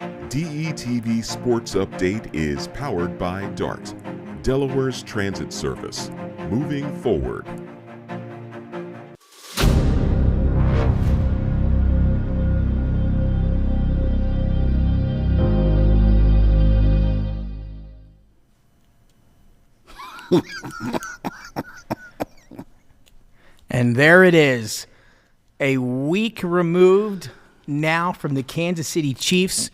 DETV Sports Update is powered by DART, Delaware's transit service. Moving forward. And there it is, a week removed now from the Kansas City Chiefs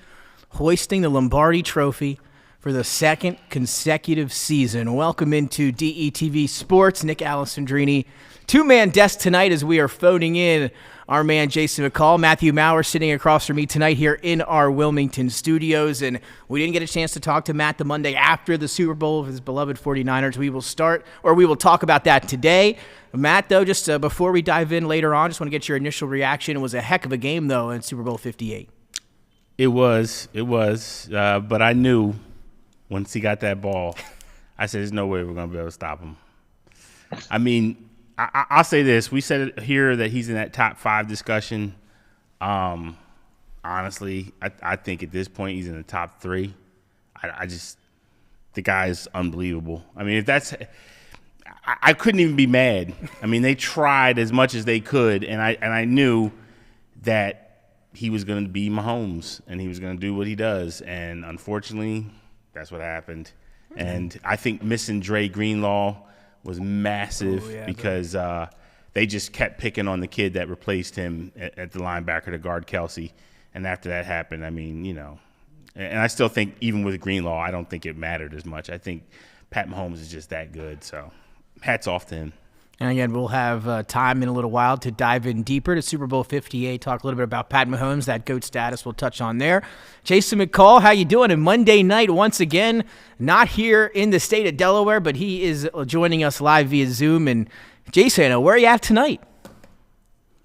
hoisting the Lombardi Trophy for the second consecutive season. Welcome into DETV Sports. Nick Alessandrini, two-man desk tonight as we are phoning in our man Jason McCall. Matthew Maurer sitting across from me tonight here in our Wilmington studios. And we didn't get a chance to talk to Matt the Monday after the Super Bowl of his beloved 49ers. We will talk about that today. Matt, though, just before we dive in later on, just want to get your initial reaction. It was a heck of a game, though, in Super Bowl 58. It was. But I knew once he got that ball, I said, there's no way we're going to be able to stop him. I mean, I'll say this. We said it here that he's in that top 5 discussion. Honestly, I think at this point he's in the top 3. The guy is unbelievable. I mean, I couldn't even be mad. I mean, they tried as much as they could, and I knew that he was going to be Mahomes, and he was going to do what he does. And unfortunately, that's what happened. And I think missing Dre Greenlaw was massive because they just kept picking on the kid that replaced him at the linebacker to guard Kelsey. And after that happened, I mean, and I still think even with Greenlaw, I don't think it mattered as much. I think Pat Mahomes is just that good. So hats off to him. And again, we'll have time in a little while to dive in deeper to Super Bowl 58, talk a little bit about Pat Mahomes, that GOAT status we'll touch on there. Jason McCall, how you doing? And Monday night, once again, not here in the state of Delaware, but he is joining us live via Zoom. And Jason, where are you at tonight?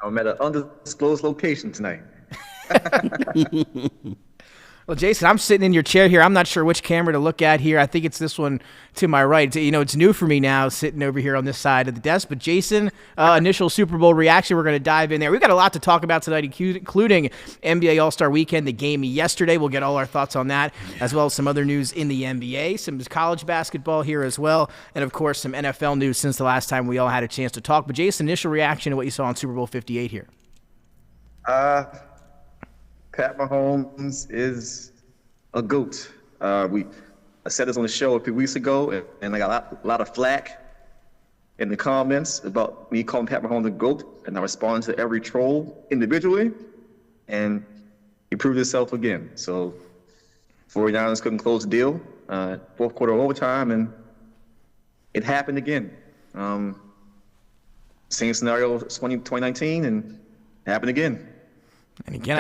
I'm at an undisclosed location tonight. Well, Jason, I'm sitting in your chair here. I'm not sure which camera to look at here. I think it's this one to my right. It's new for me now sitting over here on this side of the desk. But Jason, initial Super Bowl reaction, we're going to dive in there. We've got a lot to talk about tonight, including NBA All-Star Weekend, the game yesterday. We'll get all our thoughts on that, as well as some other news in the NBA, some college basketball here as well, and, of course, some NFL news since the last time we all had a chance to talk. But, Jason, initial reaction to what you saw on Super Bowl 58 here. Pat Mahomes is a GOAT. I said this on the show a few weeks ago, and I got a lot of flack in the comments about me calling Pat Mahomes a GOAT, and I responded to every troll individually, and he proved himself again. So 49ers couldn't close the deal, fourth quarter overtime, and it happened again. Same scenario 2019, and it happened again. And again,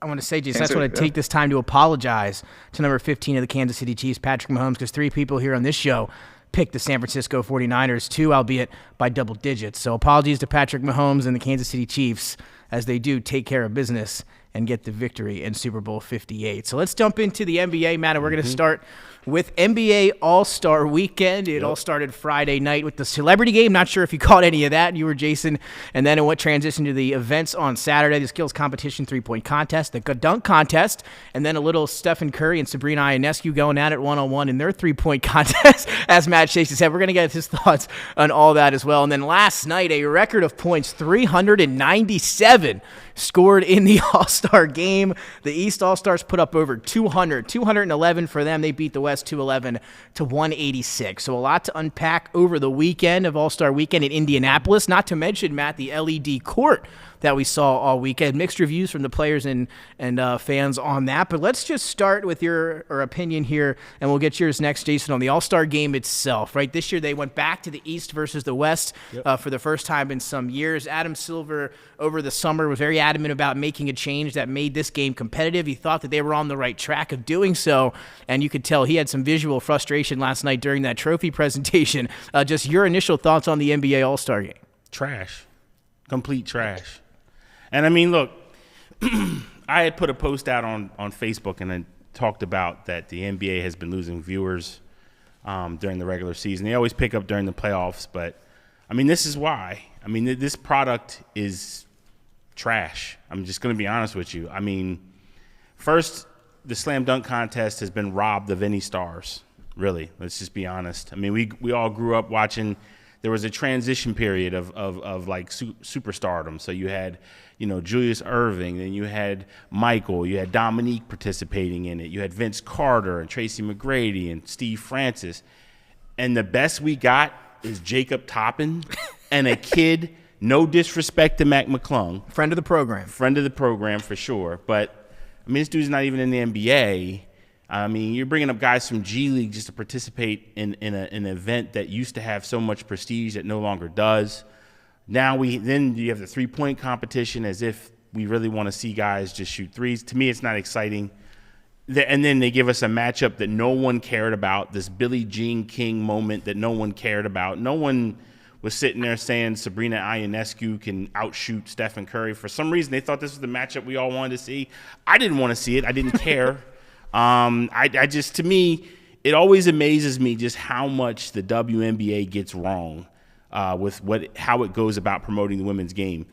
I want to say, Jason, I just want to take this time to apologize to number 15 of the Kansas City Chiefs, Patrick Mahomes, because 3 people here on this show picked the San Francisco 49ers, 2, albeit by double digits. So apologies to Patrick Mahomes and the Kansas City Chiefs as they do take care of business and get the victory in Super Bowl 58. So let's jump into the NBA, Matt, and we're going to start with NBA All-Star Weekend. It all started Friday night with the celebrity game. Not sure if you caught any of that. You were Jason. And then it went transition to the events on Saturday, the skills competition, 3-point contest, the dunk contest, and then a little Stephen Curry and Sabrina Ionescu going at it one-on-one in their 3-point contest. As Matt Chase said, we're going to get his thoughts on all that as well. And then last night, a record of points, 397 scored in the All-Star game. The East All-Stars put up over 211 for them. They beat the West 211 to 186. So a lot to unpack over the weekend of All-Star Weekend in Indianapolis. Not to mention, Matt, the LED court that we saw all weekend. Mixed reviews from the players and fans on that. But let's just start with your opinion here, and we'll get yours next, Jason, on the All-Star game itself. Right, this year they went back to the East versus the West for the first time in some years. Adam Silver over the summer was very adamant about making a change that made this game competitive. He thought that they were on the right track of doing so, and you could tell he had some visual frustration last night during that trophy presentation. Just your initial thoughts on the NBA All-Star game. Trash. Complete trash. And I mean, look, I had put a post out on Facebook and I talked about that the NBA has been losing viewers during the regular season. They always pick up during the playoffs, but I mean, this is why. I mean, this product is trash. I'm just going to be honest with you. I mean, First, the slam dunk contest has been robbed of any stars. Really, let's just be honest. I mean, we all grew up watching. There was a transition period of like superstardom. So you had, Julius Erving, then you had Michael, you had Dominique participating in it, you had Vince Carter and Tracy McGrady and Steve Francis, and the best we got is Jacob Toppin and a kid. No disrespect to Matt McCall, friend of the program for sure. But I mean, this dude's not even in the NBA. I mean, you're bringing up guys from G League just to participate in an event that used to have so much prestige that no longer does. Now then you have the 3-point competition, as if we really want to see guys just shoot threes. To me, it's not exciting. And then they give us a matchup that no one cared about, this Billie Jean King moment that no one cared about. No one was sitting there saying Sabrina Ionescu can outshoot Stephen Curry. For some reason, they thought this was the matchup we all wanted to see. I didn't want to see it. I didn't care. To me, it always amazes me just how much the WNBA gets wrong with how it goes about promoting the women's game.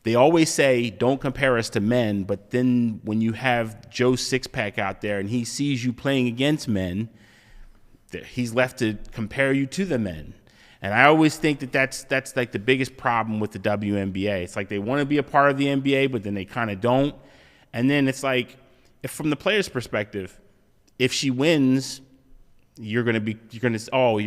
They always say, don't compare us to men, but then when you have Joe Sixpack out there and he sees you playing against men, he's left to compare you to the men. And I always think that's like the biggest problem with the WNBA. It's like they want to be a part of the NBA, but then they kind of don't. And then it's like, if from the player's perspective, if she wins, you're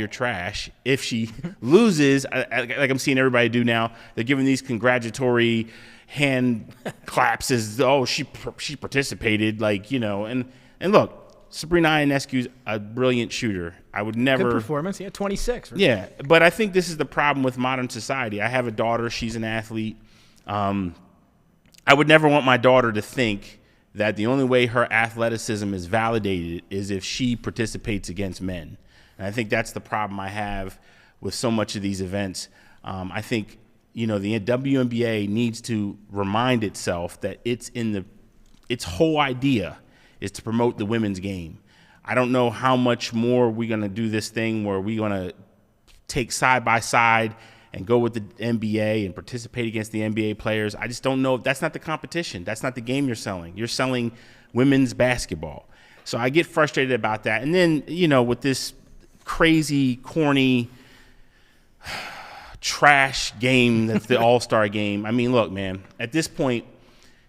trash. If she loses, like I'm seeing everybody do now, they're giving these congratulatory hand claps as, she participated, and look, Sabrina Ionescu's a brilliant shooter. I would never. Good performance, 26. Right? Yeah, but I think this is the problem with modern society. I have a daughter; she's an athlete. I would never want my daughter to think that the only way her athleticism is validated is if she participates against men. And I think that's the problem I have with so much of these events. I think the WNBA needs to remind itself that its whole idea is to promote the women's game. I don't know how much more we're going to do this thing where we're going to take side by side and go with the NBA and participate against the NBA players. I just don't know. That's not the competition. That's not the game you're selling. You're selling women's basketball. So I get frustrated about that. And then, with this crazy, corny, trash game that's the All-Star game. I mean, look, man, at this point,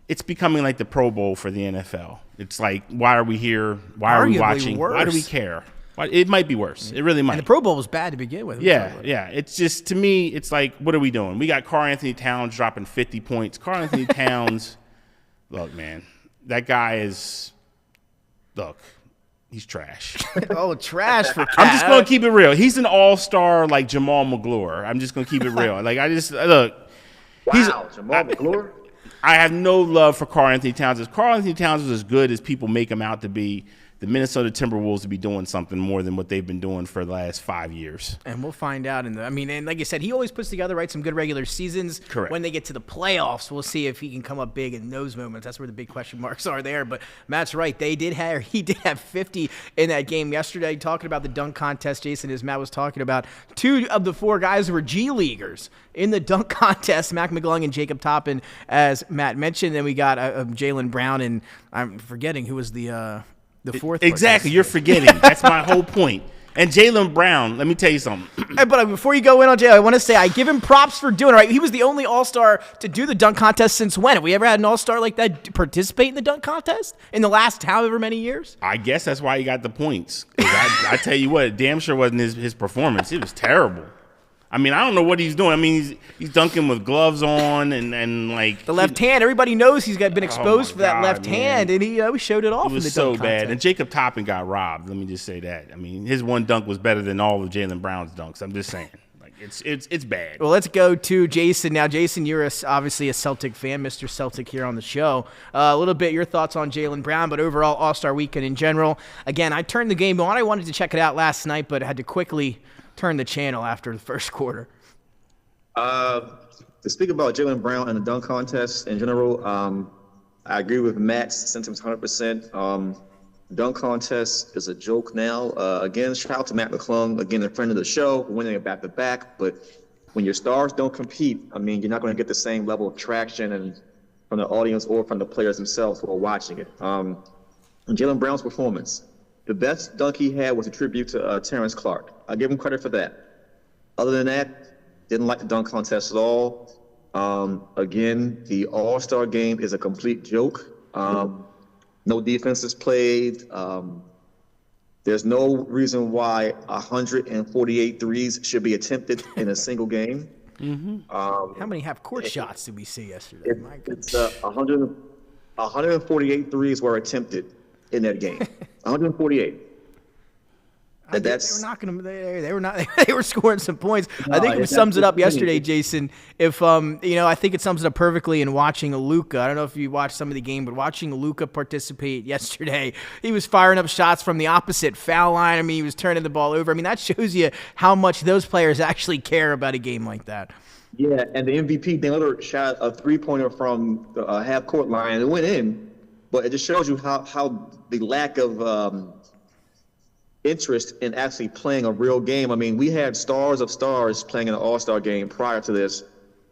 it's becoming like the Pro Bowl for the NFL. It's like, why are we here? Why are we watching? Worse. Why do we care? It might be worse. It really might. And the Pro Bowl was bad to begin with. Yeah. It's just, to me, it's like, what are we doing? We got Karl Anthony Towns dropping 50 points. Karl Anthony Towns, look, man, that guy he's trash. Trash for Cat. I'm just going to keep it real. He's an all-star like Jamal McGlure. I'm just going to keep it real. Jamal McGlure? I have no love for Karl Anthony Towns. If Karl Anthony Towns was as good as people make him out to be, the Minnesota Timberwolves would be doing something more than what they've been doing for the last 5 years. And we'll find out. And like you said, he always puts together some good regular seasons. Correct. When they get to the playoffs, we'll see if he can come up big in those moments. That's where the big question marks are there. But Matt's right. He did have 50 in that game yesterday. Talking about the dunk contest, Jason, as Matt was talking about, 2 of the 4 guys were G Leaguers in the dunk contest, Mac McCall and Jacob Toppin, as Matt mentioned. Then we got Jaylen Brown, and I'm forgetting who was the fourth. Exactly, you're forgetting. That's my whole point. And Jaylen Brown, let me tell you something. But before you go in on Jay, I want to say I give him props for doing it. Right, he was the only All-Star to do the dunk contest since when? Have we ever had an All-Star like that participate in the dunk contest in the last however many years? I guess that's why he got the points. I tell you what, it damn sure wasn't his performance. It was terrible. I mean, I don't know what he's doing. I mean, he's dunking with gloves on and like the left hand. Everybody knows he's been exposed for that left hand, and he showed it off. It was so bad. And Jacob Toppin got robbed. Let me just say that. I mean, his one dunk was better than all of Jaylen Brown's dunks. I'm just saying, like it's bad. Well, let's go to Jason now. Jason, you're obviously a Celtic fan, Mr. Celtic here on the show. A little bit your thoughts on Jaylen Brown, but overall All-Star Weekend in general. Again, I turned the game on. I wanted to check it out last night, but had to quickly turn the channel after the first quarter. To speak about Jaylen Brown and the dunk contest in general, I agree with Matt's sentiments 100%. Dunk contest is a joke now. Again, shout out to Matt McClung, again, a friend of the show, winning it back-to-back. But when your stars don't compete, I mean, you're not going to get the same level of traction and from the audience or from the players themselves who are watching it. Jaylen Brown's performance. The best dunk he had was a tribute to Terrence Clark. I give him credit for that. Other than that, didn't like the dunk contest at all. Again, the All-Star game is a complete joke. No defense is played. There's no reason why 148 threes should be attempted in a single game. How many half-court shots did we see yesterday? My goodness. 148 threes were attempted in that game. 148. They were knocking them. They were not. They were scoring some points. I think it sums it up yesterday, Jason. If I think it sums it up perfectly in watching Luka. I don't know if you watched some of the game, but watching Luka participate yesterday, he was firing up shots from the opposite foul line. I mean, he was turning the ball over. I mean, that shows you how much those players actually care about a game like that. Yeah, and the MVP, Taylor shot a three-pointer from the half-court line, and it went in. But it just shows you how the lack of interest in actually playing a real game. I mean, we had stars of stars playing in an All-Star game prior to this,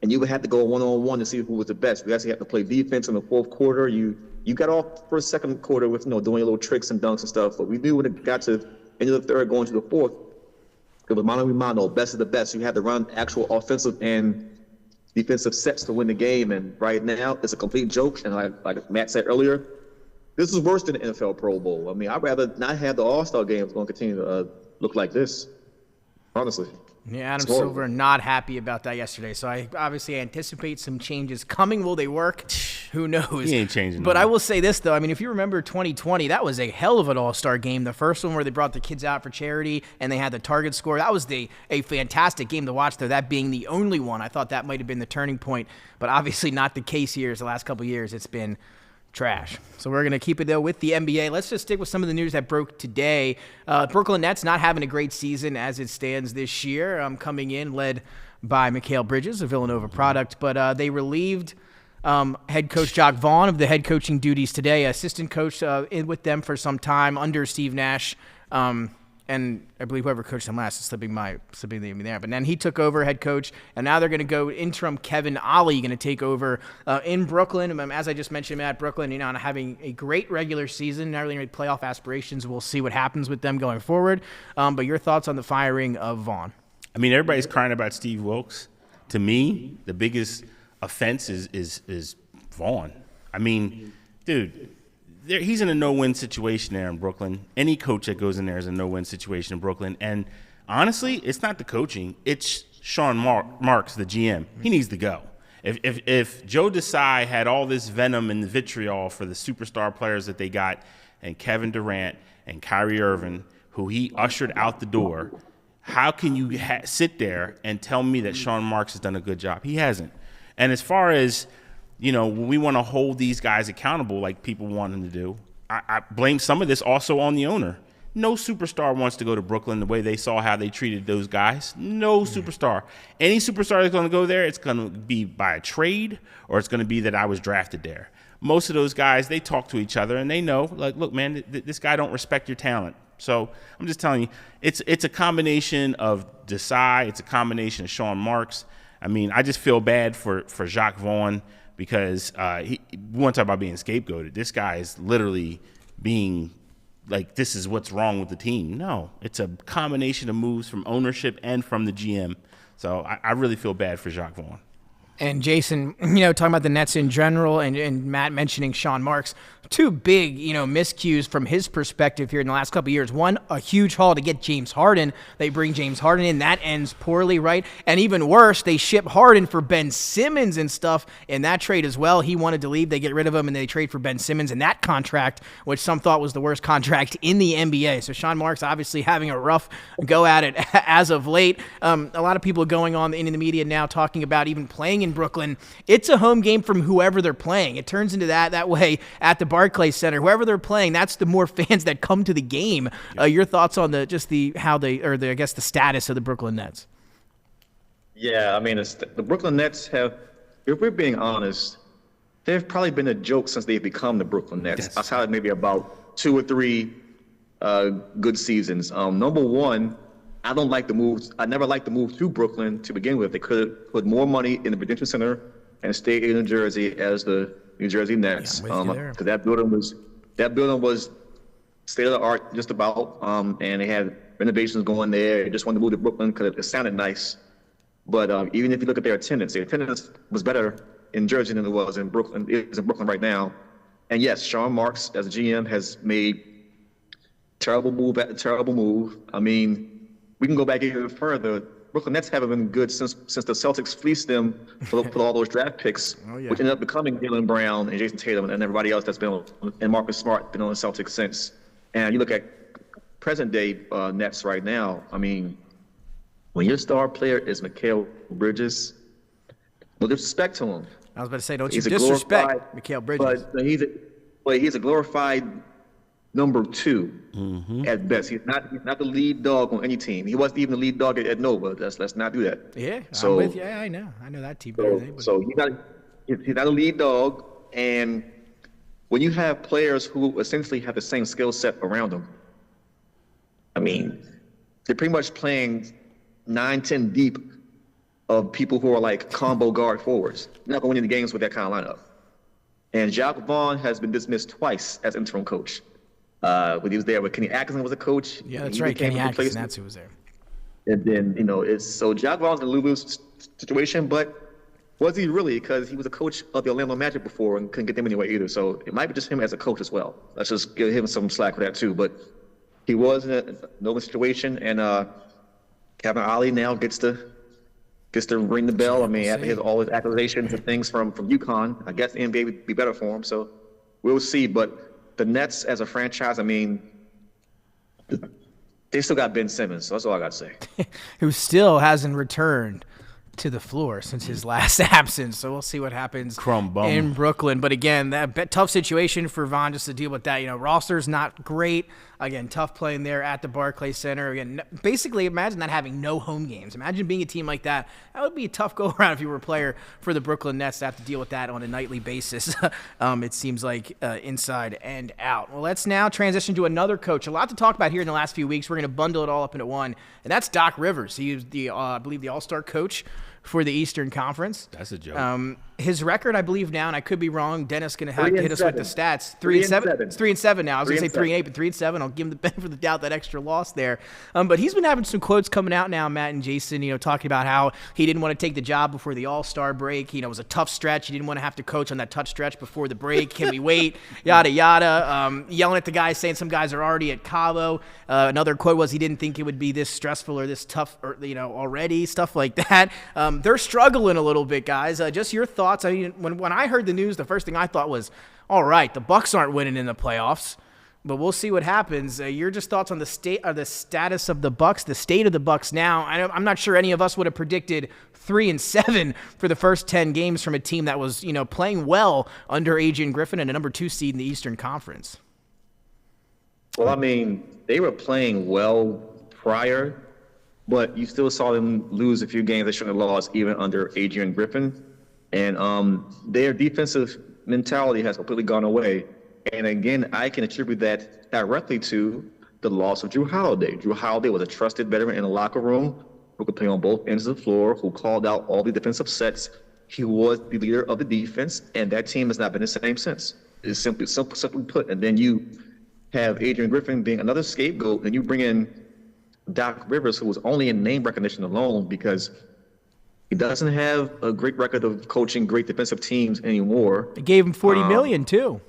and you would have to go one-on-one to see who was the best. We actually had to play defense in the fourth quarter. You got off first, second quarter with doing little tricks and dunks and stuff, but we knew when it got to the end of the third, going to the fourth, it was mano a mano, best of the best. You had to run actual offensive and defensive sets to win the game, and right now it's a complete joke. And like Matt said earlier, this is worse than the NFL Pro Bowl. I mean, I'd rather not have the All-Star games going to continue to look like this, honestly. Yeah, Adam Silver not happy about that yesterday. So I obviously anticipate some changes coming. Will they work? Who knows? He ain't changing. But I will say this, though. I mean, if you remember 2020, that was a hell of an All-Star game. The first one where they brought the kids out for charity and they had the target score. That was a fantastic game to watch, though, that being the only one. I thought that might have been the turning point. But obviously not the case here. The last couple of years, it's been trash. So we're going to keep it, though, with the NBA. Let's just stick with some of the news that broke today. Brooklyn Nets not having a great season as it stands this year, coming in led by McCall Bridges, a Villanova product. But they relieved head coach Jacques Vaughn of the head coaching duties today. Assistant coach in with them for some time under Steve Nash. And I believe whoever coached him last is slipping the name there. But then he took over head coach, and now they're going to go interim Kevin Ollie going to take over in Brooklyn. As I just mentioned, Matt, Brooklyn, not having a great regular season, not really any playoff aspirations. We'll see what happens with them going forward. But your thoughts on the firing of Vaughn? I mean, everybody's crying about Steve Wilkes. To me, the biggest offense is Vaughn. I mean, dude. He's in a no-win situation there in Brooklyn. Any coach that goes in there is a no-win situation in Brooklyn. And honestly, it's not the coaching. It's Sean Marks, the GM. He needs to go. If Joe Desai had all this venom and the vitriol for the superstar players that they got, and Kevin Durant and Kyrie Irving, who he ushered out the door, how can you sit there and tell me that Sean Marks has done a good job? He hasn't. And as far as when we want to hold these guys accountable like people want them to do, I blame some of this also on the owner. No superstar wants to go to Brooklyn the way they saw how they treated those guys. No superstar. Any superstar that's going to go there, it's going to be by a trade or it's going to be that I was drafted there. Most of those guys, they talk to each other and they know, like, look, man, this guy don't respect your talent. So I'm just telling you, it's a combination of Desai. It's a combination of Sean Marks. I mean, I just feel bad for Jacques Vaughn, because we want to talk about being scapegoated. This guy is literally being like, this is what's wrong with the team. No, it's a combination of moves from ownership and from the GM. So I really feel bad for Jacques Vaughn. And Jason, talking about the Nets in general and Matt mentioning Sean Marks, two big, miscues from his perspective here in the last couple of years. One, a huge haul to get James Harden. They bring James Harden in. That ends poorly, right? And even worse, they ship Harden for Ben Simmons and stuff in that trade as well. He wanted to leave. They get rid of him, and they trade for Ben Simmons in that contract, which some thought was the worst contract in the NBA. So Sean Marks obviously having a rough go at it as of late. A lot of people going on in the media now talking about even playing in Brooklyn. It's a home game from whoever they're playing. It turns into that way at the Barclays Center. Whoever they're playing, that's the more fans that come to the game. Your thoughts on the status of the Brooklyn Nets? Yeah, I mean, the Brooklyn Nets have, if we're being honest, they've probably been a joke since they've become the Brooklyn Nets. Yes. I've had maybe about 2 or 3 good seasons. Number one, I don't like the moves. I never liked the move to Brooklyn to begin with. They could have put more money in the Prudential Center and stayed in New Jersey as the New Jersey Nets. Because that building was state of the art, just about. And they had renovations going there. They just wanted to move to Brooklyn because it sounded nice. But even if you look at their attendance was better in Jersey than it was in Brooklyn. It is in Brooklyn right now. And yes, Sean Marks, as a GM, has made terrible move after terrible move. I mean, we can go back even further. Brooklyn Nets haven't been good since the Celtics fleeced them for all those draft picks, which ended up becoming Jaylen Brown and Jason Tatum and everybody else that's been on, and Marcus Smart been on the Celtics since. And you look at present day Nets right now. I mean, when your star player is McCall Bridges, no disrespect to him. I was about to say, don't you disrespect McCall Bridges. But he's a glorified number 2 at best. He's not the lead dog on any team. He wasn't even the lead dog at Nova. Let's not do that. Yeah, I'm with you. Yeah, I know that team better than anybody. So he's not a lead dog, and when you have players who essentially have the same skill set around them, I mean, they're pretty much playing 9-10 deep of people who are like combo guard forwards. You're not going to win any games with that kind of lineup. And Jacques Vaughn has been dismissed twice as interim coach. When he was there, when Kenny Atkinson was a coach. Yeah, that's right. Kenny Atkinson, that's who was there. And then, so Jacques Vaughn's in a lose situation, but was he really? Because he was a coach of the Orlando Magic before and couldn't get them anywhere either. So it might be just him as a coach as well. Let's just give him some slack for that too. But he was in a no situation, and Kevin Ollie now gets to ring the bell. I mean, after all his accusations and things from UConn, I guess the NBA would be better for him. So we'll see. But the Nets as a franchise, I mean, they still got Ben Simmons. So that's all I got to say. Who still hasn't returned to the floor since his last absence. So we'll see what happens in Brooklyn. But again, that tough situation for Vaughn just to deal with that. Roster's not great. Again, tough playing there at the Barclays Center. Again, basically, imagine not having no home games. Imagine being a team like that. That would be a tough go-around if you were a player for the Brooklyn Nets to have to deal with that on a nightly basis. It seems like inside and out. Well, let's now transition to another coach. A lot to talk about here in the last few weeks. We're going to bundle it all up into one, and that's Doc Rivers. He was I believe, the All-Star coach for the Eastern Conference. That's a joke. His record, I believe now, and I could be wrong, Dennis going to have to hit us with the stats. 3-7. It's 3-7 now. I was going to say 3-8, but 3-7. I'll give him the benefit of the doubt, that extra loss there. But he's been having some quotes coming out now, Matt and Jason, talking about how he didn't want to take the job before the All-Star break. It was a tough stretch. He didn't want to have to coach on that tough stretch before the break. Can we wait? Yada, yada. Yelling at the guys, saying some guys are already at Cabo. Another quote was he didn't think it would be this stressful or this tough, already, stuff like that. They're struggling a little bit, guys. Just your thoughts. I mean, when I heard the news, the first thing I thought was, all right, the Bucks aren't winning in the playoffs, but we'll see what happens. Your just thoughts on the status of the Bucks, the state of the Bucks now. I'm not sure any of us would have predicted 3-7 for the first 10 games from a team that was, playing well under Adrian Griffin and a number 2 seed in the Eastern Conference. Well, I mean, they were playing well prior, but you still saw them lose a few games they shouldn't have lost even under Adrian Griffin. And their defensive mentality has completely gone away. And again, I can attribute that directly to the loss of Drew Holiday. Drew Holiday was a trusted veteran in the locker room who could play on both ends of the floor, who called out all the defensive sets. He was the leader of the defense, and that team has not been the same since. It's simply put. And then you have Adrian Griffin being another scapegoat, and you bring in Doc Rivers, who was only in name recognition alone because he doesn't have a great record of coaching great defensive teams anymore. They gave him $40 million too.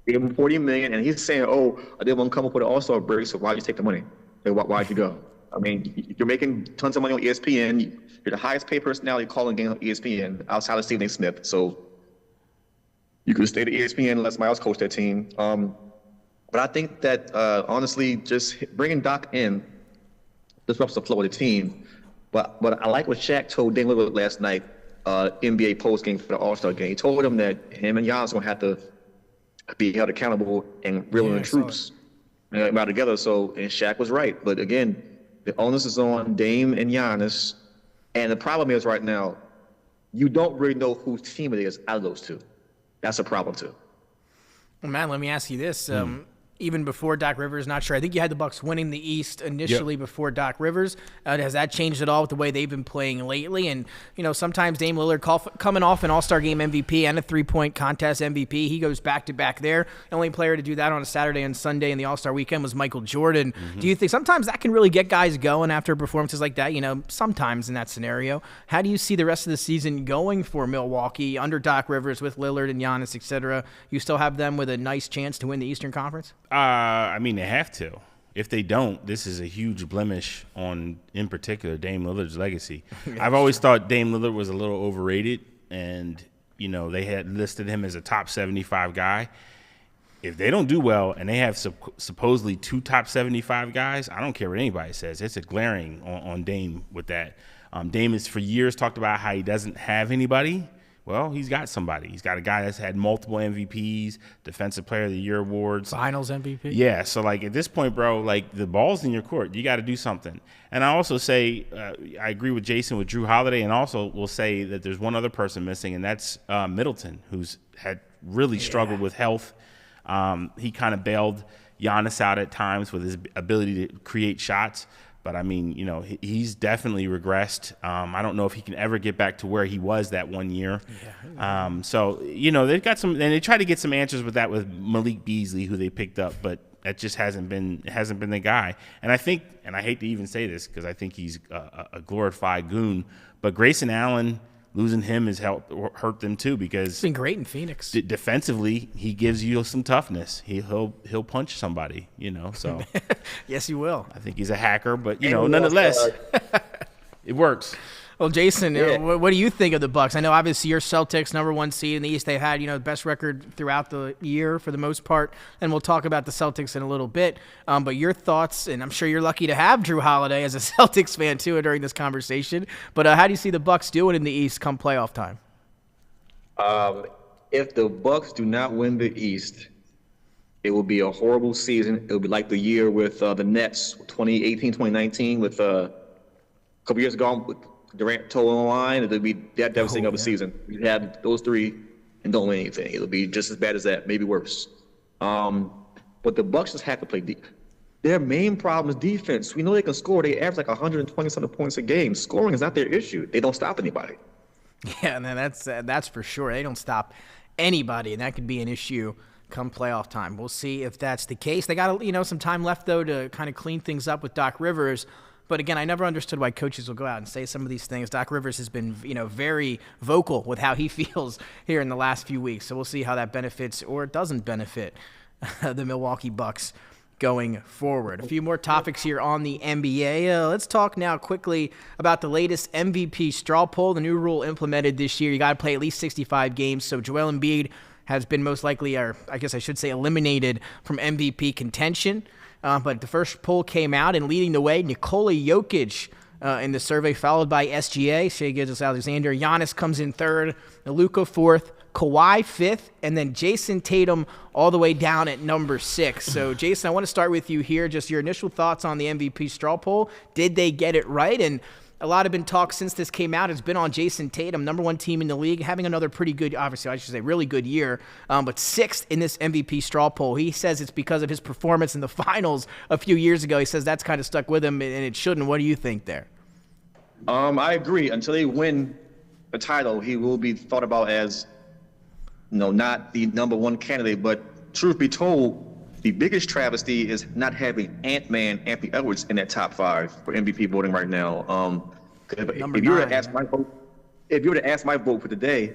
Gave him $40 million, and he's saying, "Oh, I didn't want to come up with an All-Star break, so why'd you take the money? Why'd you go? I mean, you're making tons of money on ESPN. You're the highest paid personality calling games on ESPN outside of Stephen A. Smith. So you could stay at ESPN and let somebody else coach that team." But I think that honestly, just bringing Doc in disrupts the flow of the team. But I like what Shaq told Dame Lillard last night, NBA post game for the All-Star game. He told him that him and Giannis gonna have to be held accountable and reel in the troops about together. So, and Shaq was right. But again, the onus is on Dame and Giannis. And the problem is right now, you don't really know whose team it is out of those two. That's a problem too. Well, man, let me ask you this. even before Doc Rivers? Not sure. I think you had the Bucks winning the East initially before Doc Rivers. Has that changed at all with the way they've been playing lately? And, sometimes Dame Lillard coming off an All-Star Game MVP and a three-point contest MVP. He goes back-to-back there. The only player to do that on a Saturday and Sunday in the All-Star weekend was Michael Jordan. Mm-hmm. Do you think sometimes that can really get guys going after performances like that? Sometimes in that scenario. How do you see the rest of the season going for Milwaukee under Doc Rivers with Lillard and Giannis, etc.? You still have them with a nice chance to win the Eastern Conference? They have to. If they don't, this is a huge blemish on, in particular, Dame Lillard's legacy. I've always thought Dame Lillard was a little overrated, and, they had listed him as a top 75 guy. If they don't do well and they have supposedly 2 top 75 guys, I don't care what anybody says. It's a glaring on Dame with that. Dame has for years talked about how he doesn't have anybody. Well, he's got somebody. He's got a guy that's had multiple MVPs, Defensive Player of the Year awards. Finals MVP? Yeah, so, at this point, bro, the ball's in your court. You got to do something. And I also say I agree with Jason with Jrue Holiday, and also will say that there's one other person missing, and that's Middleton, who's had really struggled with health. He kind of bailed Giannis out at times with his ability to create shots. But, he's definitely regressed. I don't know if he can ever get back to where he was that one year. Yeah. They've got some – and they tried to get some answers with that with Malik Beasley, who they picked up, but that just hasn't been the guy. And I think – and I hate to even say this because I think he's a glorified goon, but Grayson Allen – losing him has hurt them too because he's been great in Phoenix. Defensively, he gives you some toughness. He'll punch somebody, So yes, he will. I think he's a hacker, but nonetheless, it works. Well, Jason, what do you think of the Bucks? I know obviously your Celtics, number 1 seed in the East. They've had the best record throughout the year for the most part, and we'll talk about the Celtics in a little bit. But your thoughts, and I'm sure you're lucky to have Jrue Holiday as a Celtics fan too during this conversation. But how do you see the Bucks doing in the East come playoff time? If the Bucks do not win the East, it will be a horrible season. It will be like the year with the Nets, 2018, 2019, with a couple years ago with Durant toe on the line. It'll be that devastating of a season. You have those 3 and don't win anything. It'll be just as bad as that, maybe worse. But the Bucks just have to play deep. Their main problem is defense. We know they can score. They average like 120-something points a game. Scoring is not their issue. They don't stop anybody. Yeah, and that's for sure. They don't stop anybody, and that could be an issue come playoff time. We'll see if that's the case. They got some time left though to kind of clean things up with Doc Rivers. But again, I never understood why coaches will go out and say some of these things. Doc Rivers has been, very vocal with how he feels here in the last few weeks. So we'll see how that benefits or doesn't benefit the Milwaukee Bucks going forward. A few more topics here on the NBA. Let's talk now quickly about the latest MVP straw poll, the new rule implemented this year. You got to play at least 65 games. So Joel Embiid has been most likely, or I guess I should say, eliminated from MVP contention. But the first poll came out, and leading the way, Nikola Jokic in the survey, followed by SGA, Shai Gilgeous-Alexander. Giannis comes in 3rd, Luka 4th, Kawhi 5th, and then Jason Tatum all the way down at number 6. So, Jason, I want to start with you here. Just your initial thoughts on the MVP straw poll. Did they get it right? And a lot have been talked since this came out. It's been on Jason Tatum, number 1 team in the league, having another pretty good, obviously I should say really good year, but 6th in this MVP straw poll. He says it's because of his performance in the finals a few years ago. He says that's kind of stuck with him, and it shouldn't. What do you think there? I agree. Until they win the title, he will be thought about as, not the number 1 candidate. But truth be told, the biggest travesty is not having Ant-Man, Anthony Edwards, in that top 5 for MVP voting right now. If you were to ask my vote for today,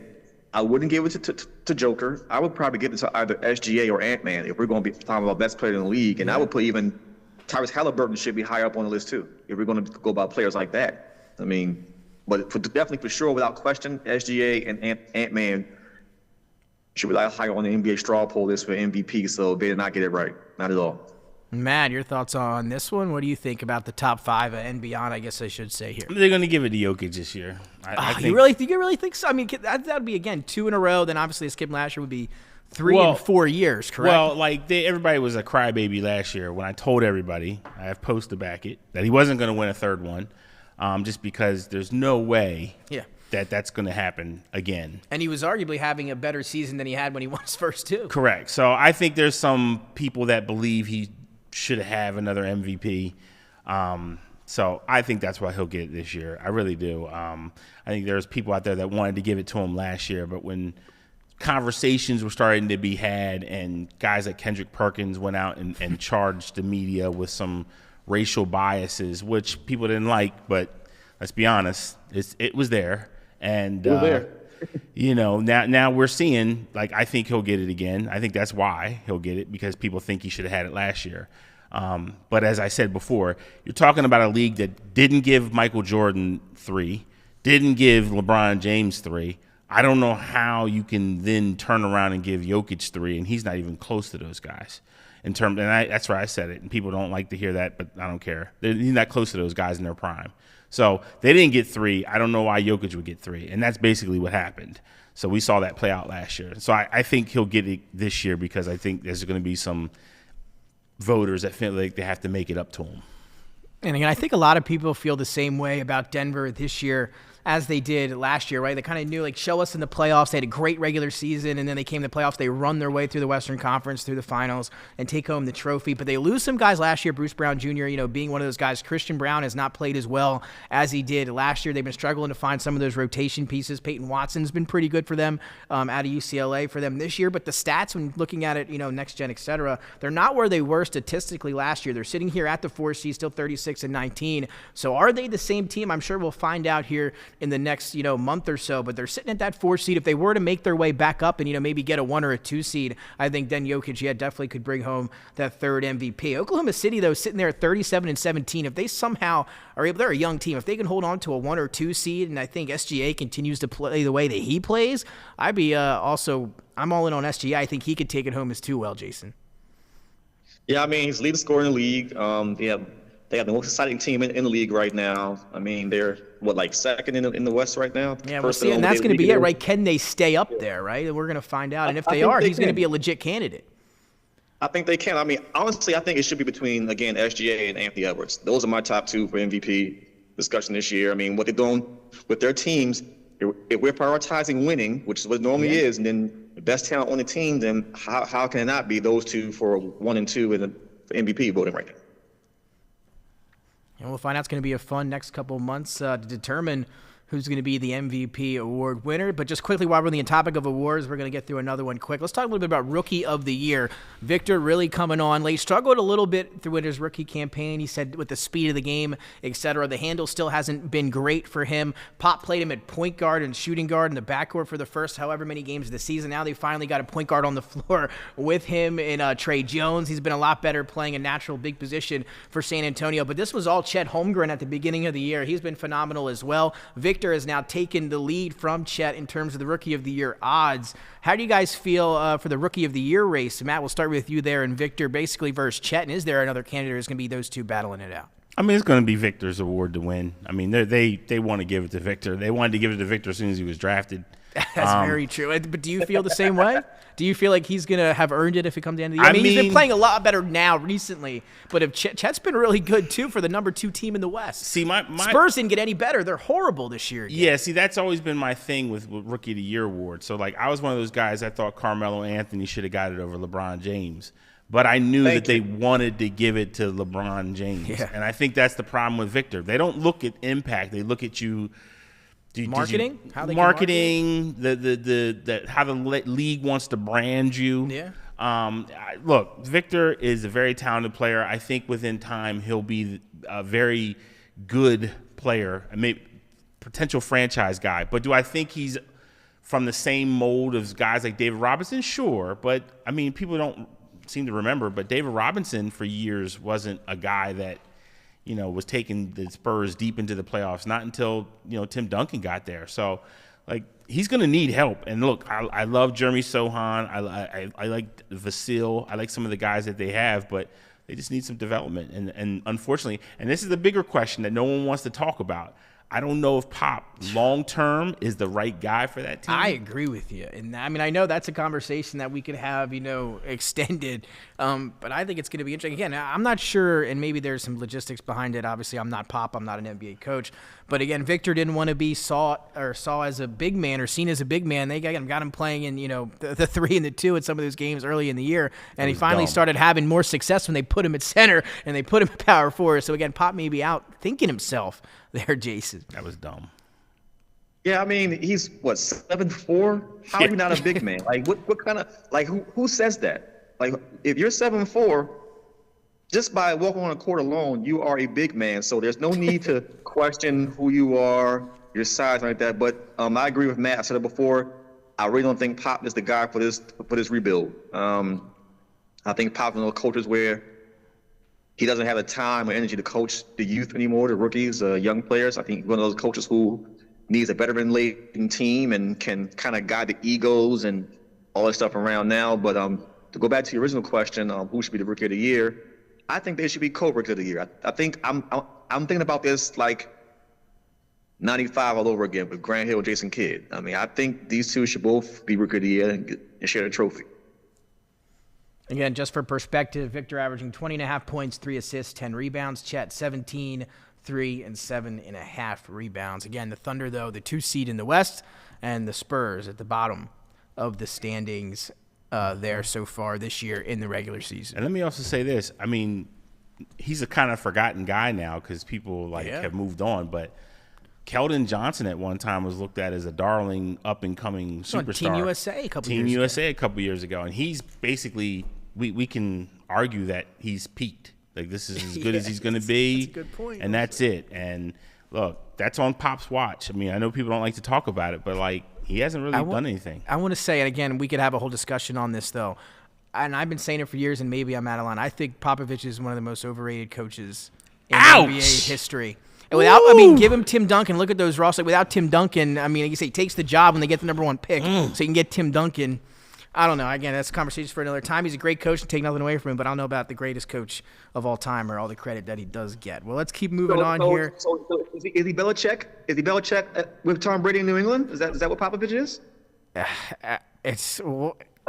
I wouldn't give it to Joker. I would probably give it to either SGA or Ant-Man if we're going to be talking about best player in the league. And I would put even Tyrese Halliburton should be higher up on the list too, if we're going to go about players like that. But definitely for sure, without question, SGA and Ant-Man should be higher on the NBA straw poll list for MVP, so they did not get it right. Not at all. Matt, your thoughts on this one? What do you think about the top 5 and beyond, I guess I should say here? They're going to give it to Jokic this year. I think. You really think so? I mean, that would be, again, 2 in a row. Then obviously a skip last year would be 3 in 4 years, correct? Well, everybody was a crybaby last year when I told everybody, I have posts to back it, that he wasn't going to win a 3rd one, just because there's no way that's going to happen again. And he was arguably having a better season than he had when he won his first two. Correct. So I think there's some people that believe he should have another MVP. So I think that's why he'll get it this year. I really do. I think there's people out there that wanted to give it to him last year, but when conversations were starting to be had and guys like Kendrick Perkins went out and charged the media with some racial biases, which people didn't like, but let's be honest, it was there. And, now we're seeing, like, I think he'll get it again. I think that's why he'll get it, because people think he should have had it last year. But as I said before, you're talking about a league that didn't give Michael Jordan 3, didn't give LeBron James 3. I don't know how you can then turn around and give Jokic 3, and he's not even close to those guys. That's why I said it, and people don't like to hear that, but I don't care. He's not close to those guys in their prime. So they didn't get 3. I don't know why Jokic would get 3, and that's basically what happened. So we saw that play out last year. So I think he'll get it this year, because I think there's going to be some voters that feel like they have to make it up to him. And again, I think a lot of people feel the same way about Denver this year as they did last year, right? They kind of knew, like, show us in the playoffs. They had a great regular season, and then they came to the playoffs. They run their way through the Western Conference, through the finals, and take home the trophy. But they lose some guys last year, Bruce Brown Jr., being one of those guys. Christian Brown has not played as well as he did last year. They've been struggling to find some of those rotation pieces. Peyton Watson's been pretty good for them out of UCLA for them this year. But the stats, when looking at it, next gen, et cetera, they're not where they were statistically last year. They're sitting here at the 4 seed, still 36-19. So are they the same team? I'm sure we'll find out here in the next, month or so, but they're sitting at that 4 seed. If they were to make their way back up and, maybe get a 1 or a 2 seed, I think then Jokic, definitely could bring home that third MVP. Oklahoma City, though, sitting there at 37-17. If they somehow are able, they're a young team. If they can hold on to a 1 or 2 seed, and I think SGA continues to play the way that he plays, I'd be I'm all in on SGA. I think he could take it home as too well, Jason. Yeah, he's leading scorer in the league. They have the most exciting team in the league right now. They're second in the West right now. Yeah, we'll see, and that's going to be it, right? Can they stay up there, right? And we're going to find out. And if they are, he's going to be a legit candidate. I think they can. Honestly, I think it should be between, again, SGA and Anthony Edwards. Those are my top 2 for MVP discussion this year. What they're doing with their teams, if we're prioritizing winning, which is what it normally is, and then the best talent on the team, then how can it not be those 2 for 1 and 2 in the MVP voting right now? And we'll find out. It's going to be a fun next couple of months to determine who's going to be the MVP award winner. But just quickly, while we're on the topic of awards, we're going to get through another one quick. Let's talk a little bit about Rookie of the Year. Victor really coming on late. Struggled a little bit through his rookie campaign. He said with the speed of the game, etc. The handle still hasn't been great for him. Pop played him at point guard and shooting guard in the backcourt for the first however many games of the season. Now they finally got a point guard on the floor with him in Trey Jones. He's been a lot better playing a natural big position for San Antonio. But this was all Chet Holmgren at the beginning of the year. He's been phenomenal as well. Victor has now taken the lead from Chet in terms of the Rookie of the Year odds. How do you guys feel for the Rookie of the Year race? Matt, we'll start with you there, and Victor basically versus Chet. And is there another candidate who's going to be those two battling it out? It's going to be Victor's award to win. They want to give it to Victor. They wanted to give it to Victor as soon as he was drafted. That's very true. But do you feel the same way? Do you feel like he's going to have earned it if it comes to the end of the year? He's been playing a lot better now recently, but if Chet's been really good, too, for the number 2 team in the West. See, my Spurs didn't get any better. They're horrible this year again. Yeah, see, that's always been my thing with Rookie of the Year award. So, I was one of those guys that thought Carmelo Anthony should have got it over LeBron James. But I knew they wanted to give it to LeBron James. Yeah. And I think that's the problem with Victor. They don't look at impact. They look at you. Marketing? How the how the league wants to brand you. Yeah. Look, Victor is a very talented player. I think within time he'll be a very good player, potential franchise guy. But do I think he's from the same mold as guys like David Robinson? Sure. But, people don't seem to remember, but David Robinson for years wasn't a guy that was taking the Spurs deep into the playoffs. Not until, Tim Duncan got there. So, he's going to need help. And look, I love Jeremy Sohan. I like Vasil. I like some of the guys that they have, but they just need some development. And unfortunately, and this is the bigger question that no one wants to talk about, I don't know if Pop long-term is the right guy for that team. I agree with you. And I know that's a conversation that we could have, extended. But I think it's going to be interesting. Again, I'm not sure, and maybe there's some logistics behind it. Obviously, I'm not Pop. I'm not an NBA coach. But again, Victor didn't want to be saw as a big man or seen as a big man. They got him playing in the 3 and the 2 at some of those games early in the year, and he finally started having more success when they put him at center and they put him at power forward. So again, Pop may be out thinking himself there, Jason. That was dumb. Yeah, I mean, he's 7'4"? How are you not a big man? Like, what kind of who says that? Like, if you're 7'4", just by walking on a court alone, you are a big man. So there's no need to question who you are, your size, like that. But I agree with Matt. I said it before. I really don't think Pop is the guy for this rebuild. I think Pop's one of those coaches where he doesn't have the time or energy to coach the youth anymore, the rookies, young players. I think he's one of those coaches who needs a veteran-laden team and can kind of guide the egos and all that stuff around now. But to go back to your original question, who should be the rookie of the year? I think they should be co-rookie of the year. I think I'm thinking about this like 95 all over again with Grant Hill, Jason Kidd. I mean, I think these two should both be rookie of the year and share the trophy. Again, just for perspective, Victor averaging 20.5 points, 3 assists, 10 rebounds. Chet 17, 3 and 7.5 rebounds. Again, the Thunder, though, the 2 seed in the West, and the Spurs at the bottom of the standings there so far this year in the regular season. And let me also say this. I mean, he's a kind of forgotten guy now because people have moved on. But Keldon Johnson at one time was looked at as a darling, up-and-coming superstar. Team USA a couple years ago. And he's basically we can argue that he's peaked. Like, this is as good as he's going to be. That's a good point. And that's it. And, look, that's on Pop's watch. I mean, I know people don't like to talk about it, but, like, he hasn't really done anything. I want to say, and again, we could have a whole discussion on this, though. And I've been saying it for years, and maybe I'm out of line. I think Popovich is one of the most overrated coaches in NBA history. And give him Tim Duncan. Look at those rosters. Without Tim Duncan, I mean, like you say, he takes the job when they get the number 1 pick. So you can get Tim Duncan. I don't know. Again, that's a conversation for another time. He's a great coach and take nothing away from him, but I don't know about the greatest coach of all time or all the credit that he does get. Well, let's keep moving on here. So is he Belichick? Is he Belichick with Tom Brady in New England? Is that what Popovich is? I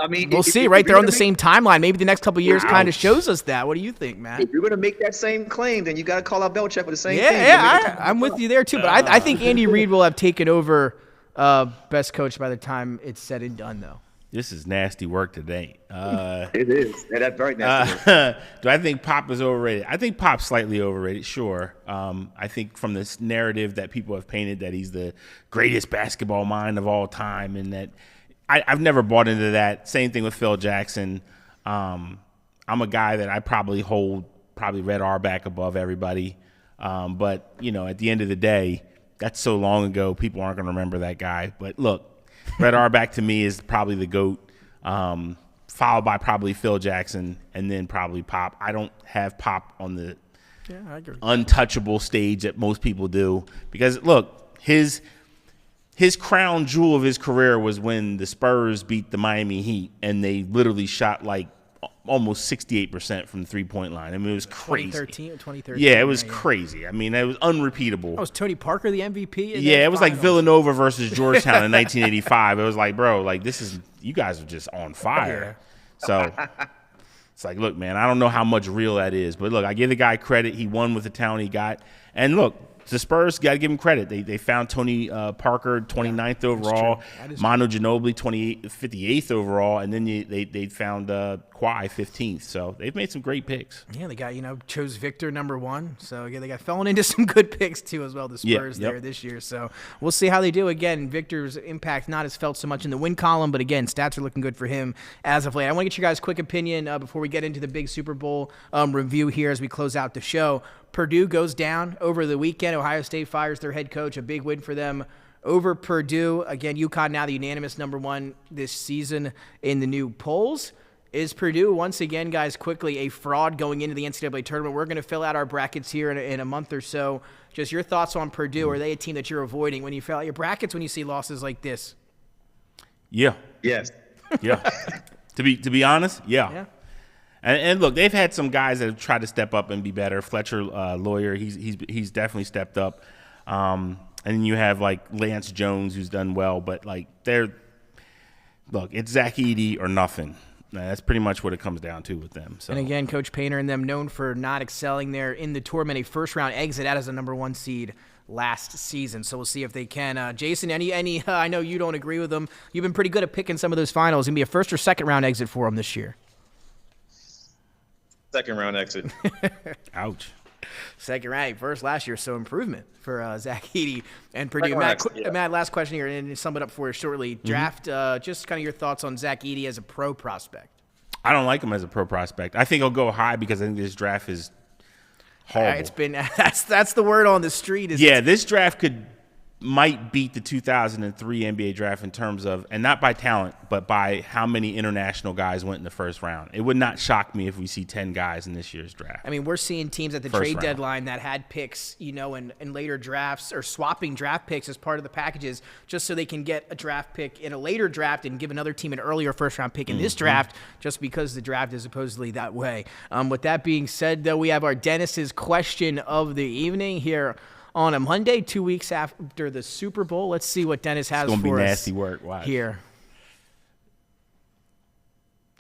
mean, we'll see. Right, they're on the same timeline. Maybe the next couple of years kind of shows us that. What do you think, Matt? If you're going to make that same claim, then you got to call out Belichick for the same thing. Yeah, I'm with you there too. But I think Andy Reid will have taken over best coach by the time it's said and done, though. This is nasty work today. It is. Yeah, that's very nasty work. Do I think Pop is overrated? I think Pop's slightly overrated, sure. I think from this narrative that people have painted that he's the greatest basketball mind of all time, and that I've never bought into that. Same thing with Phil Jackson. I'm a guy that I probably hold Red Auerbach above everybody. But, at the end of the day, that's so long ago, people aren't going to remember that guy. But look, Red Auerbach to me is probably the GOAT, followed by probably Phil Jackson, and then probably Pop. I don't have Pop on the untouchable stage that most people do because, look, his crown jewel of his career was when the Spurs beat the Miami Heat, and they literally shot like almost 68% from the three-point line. I mean, it was crazy. 2013. Yeah, it was crazy. I mean, it was unrepeatable. Oh, was Tony Parker the MVP? Yeah, it was like Villanova versus Georgetown in 1985. It was like, bro, like you guys are just on fire. Yeah. So it's like, look, man, I don't know how much real that is, but look, I give the guy credit. He won with the talent he got, and look. The Spurs, got to give him credit. They found Tony Parker 29th overall, Manu Ginobili 58th overall, and then they found Kawhi 15th. So they've made some great picks. Yeah, they got chose Victor number 1. So again, they got fallen into some good picks too as well. The Spurs there this year. So we'll see how they do. Again, Victor's impact not as felt so much in the win column, but again, stats are looking good for him as of late. I want to get your guys' quick opinion before we get into the big Super Bowl review here as we close out the show. Purdue goes down over the weekend. Ohio State fires their head coach. A big win for them over Purdue. Again, UConn now the unanimous number 1 this season in the new polls. Is Purdue, once again, guys, quickly a fraud going into the NCAA tournament? We're going to fill out our brackets here in a month or so. Just your thoughts on Purdue. Are they a team that you're avoiding when you fill out your brackets when you see losses like this? Yeah. Yes. Yeah. To be honest, yeah. And look, they've had some guys that have tried to step up and be better. Fletcher Lawyer, he's definitely stepped up. And then you have like Lance Jones, who's done well, but like it's Zach Edey or nothing. That's pretty much what it comes down to with them. So. And again, Coach Painter and them known for not excelling there in the tournament, a first-round exit out as a number 1 seed last season. So we'll see if they can. Jason, any? I know you don't agree with them. You've been pretty good at picking some of those finals. Gonna be a first or second round exit for them this year. Second round exit. Ouch. Second round, first last year, so improvement for Zach Edey and Purdue. Matt, last question here, and sum it up for you shortly. Draft, just kind of your thoughts on Zach Edey as a pro prospect. I don't like him as a pro prospect. I think he'll go high because I think this draft is horrible. It's been that's the word on the street. This draft might beat the 2003 NBA draft in terms of, and not by talent, but by how many international guys went in the first round. It would not shock me if we see 10 guys in this year's draft. I mean, we're seeing teams at the trade deadline that had picks, in later drafts, or swapping draft picks as part of the packages just so they can get a draft pick in a later draft and give another team an earlier first-round pick in this draft just because the draft is supposedly that way. With that being said, though, we have our Dennis's question of the evening here on a Monday, 2 weeks after the Super Bowl. Let's see what Dennis has for us. It's going to be nasty work. Watch. Here.